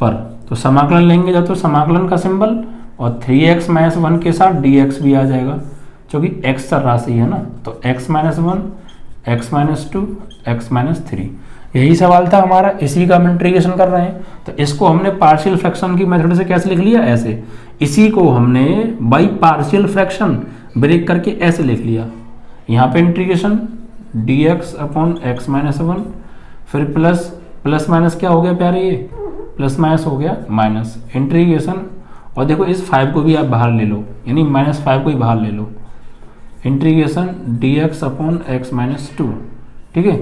पर। तो समाकलन लेंगे जब तो समाकलन का सिंबल और 3x - 1 के साथ dx भी आ जाएगा, क्योंकि x चर राशि है ना, तो x - 1 x - 2 x - 3। यही सवाल था हमारा, इसी का हम इंटीग्रेशन कर रहे हैं। तो इसको हमने पार्शियल फ्रैक्शन की मेथड से कैसे लिख लिया, ऐसे। इसी को हमने बाई पार्शियल फ्रैक्शन ब्रेक करके ऐसे लिख लिया। यहाँ पे इंटीग्रेशन dx अपॉन x - 1, फिर प्लस माइनस क्या हो गया प्यारे, ये प्लस माइनस हो गया माइनस, इंटीग्रेशन, और देखो इस 5 को भी आप बाहर ले लो, यानी -5 को ही बाहर ले लो, इंटीग्रेशन dx अपॉन x - 2। ठीक है,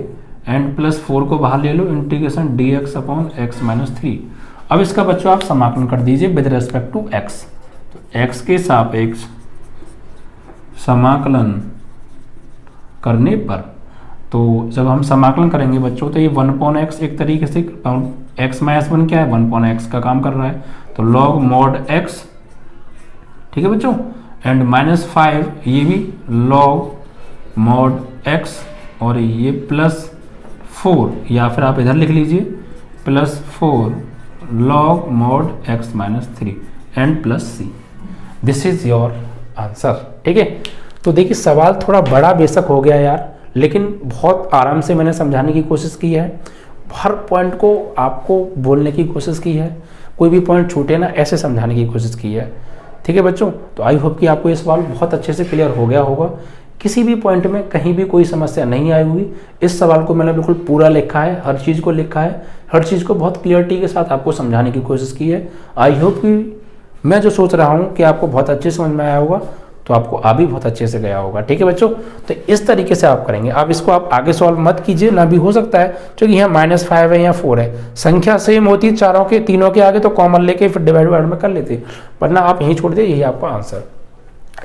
एंड +4 को बाहर ले लो, इंटीग्रेशन dx अपॉन x - 3। अब इसका बच्चों आप समाकलन कर दीजिए विद रेस्पेक्ट टू x। तो x के सापेक्ष समाकलन करने पर, तो जब हम समाकलन करेंगे बच्चों तो ये 1/x एक तरीके से x माइनस 1 क्या है, 1/x का काम कर रहा है, तो log mod x, ठीक है बच्चों, एंड -5 ये भी log mod x, और ये +4 या फिर आप इधर लिख लीजिए +4 log mod x -3 and +c। This is your answer. ठीक है, तो देखिए सवाल थोड़ा बड़ा बेशक हो गया यार, लेकिन बहुत आराम से मैंने समझाने की कोशिश की है, हर पॉइंट को आपको बोलने की कोशिश की है, कोई भी पॉइंट छूटे ना ऐसे समझाने की कोशिश की है। ठीक है बच्चों, तो आई होप कि आपको ये सवाल बहुत अच्छे से क्लियर हो गया होगा, किसी भी पॉइंट में कहीं भी कोई समस्या नहीं आई हुई। इस सवाल को मैंने बिल्कुल पूरा लिखा है, हर चीज़ को लिखा है, हर चीज़ को बहुत क्लियरिटी के साथ आपको समझाने की कोशिश की है। आई होप कि मैं जो सोच रहा हूँ कि आपको बहुत अच्छे समझ में आया होगा, तो आपको आ भी बहुत अच्छे से गया होगा। ठीक है बच्चों, तो इस तरीके से आप करेंगे। आप इसको आप आगे सॉल्व मत कीजिए, ना भी हो सकता है क्योंकि यहाँ -5 है, यहाँ 4 है, संख्या सेम होती है चारों के, तीनों के आगे तो कॉमन लेके फिर डिवाइड में कर लेते, वरना आप यहीं छोड़ दे, यही आपका आंसर।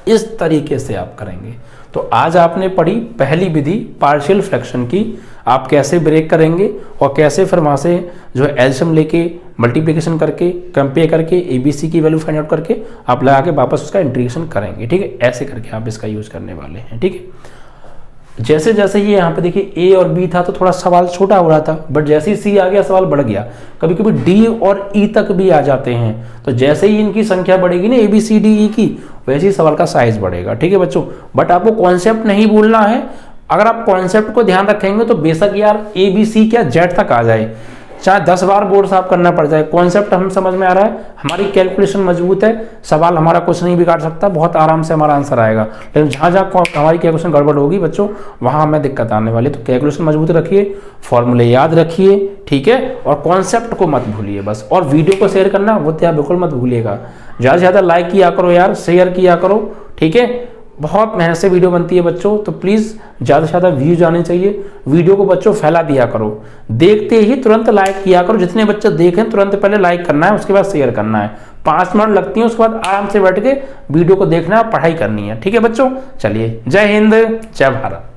इस तरीके से आप करेंगे। तो आज आपने पढ़ी पहली विधि पार्शियल फ्रैक्शन की, आप कैसे ब्रेक करेंगे और कैसे फिर वहाँ से जो है एलसीएम लेके मल्टीप्लिकेशन करके कंपेयर करके एबीसी की वैल्यू फाइंड आउट करके आप लगा के वापस उसका इंटीग्रेशन करेंगे। ठीक है, ऐसे करके आप इसका यूज करने वाले हैं। ठीक है, जैसे जैसे ये यहाँ पे देखिए ए और बी था तो थोड़ा सवाल छोटा हो रहा था, बट जैसे ही सी आ गया सवाल बढ़ गया, कभी कभी डी और ई तक भी आ जाते हैं। तो जैसे ही इनकी संख्या बढ़ेगी ना A B C D E की, वैसे ही सवाल का साइज बढ़ेगा। ठीक है बच्चों, बट आपको कॉन्सेप्ट नहीं भूलना है। अगर आप कॉन्सेप्ट को ध्यान रखेंगे तो बेशक यार ए बी सी क्या जेड तक आ जाए, चाहे 10 बार बोर्ड साफ करना पड़ जाए, कॉन्सेप्ट हम समझ में आ रहा है, हमारी कैलकुलेशन मजबूत है, सवाल हमारा कुछ नहीं बिगाड़ सकता, बहुत आराम से हमारा आंसर आएगा। लेकिन जहाँ जहाँ हमारी कैलकुलेशन गड़बड़ होगी बच्चों, वहाँ हमें दिक्कत आने वाली। तो कैलकुलेशन मजबूत रखिए, फॉर्मूले याद रखिए, ठीक है, और कॉन्सेप्ट को मत भूलिए बस। और वीडियो को शेयर करना वो तो बिल्कुल मत भूलिएगा, ज़्यादा से ज़्यादा लाइक किया करो यार, शेयर किया करो। ठीक है, बहुत मेहनत से वीडियो बनती है बच्चों, तो प्लीज़ ज़्यादा से ज़्यादा व्यूज आने चाहिए। वीडियो को बच्चों फैला दिया करो, देखते ही तुरंत लाइक किया करो, जितने बच्चे देखें तुरंत पहले लाइक करना है, उसके बाद शेयर करना है। 5 मिनट लगती है, उसके बाद आराम से बैठ के वीडियो को देखना है, पढ़ाई करनी है। ठीक है बच्चों, चलिए, जय हिंद, जय भारत।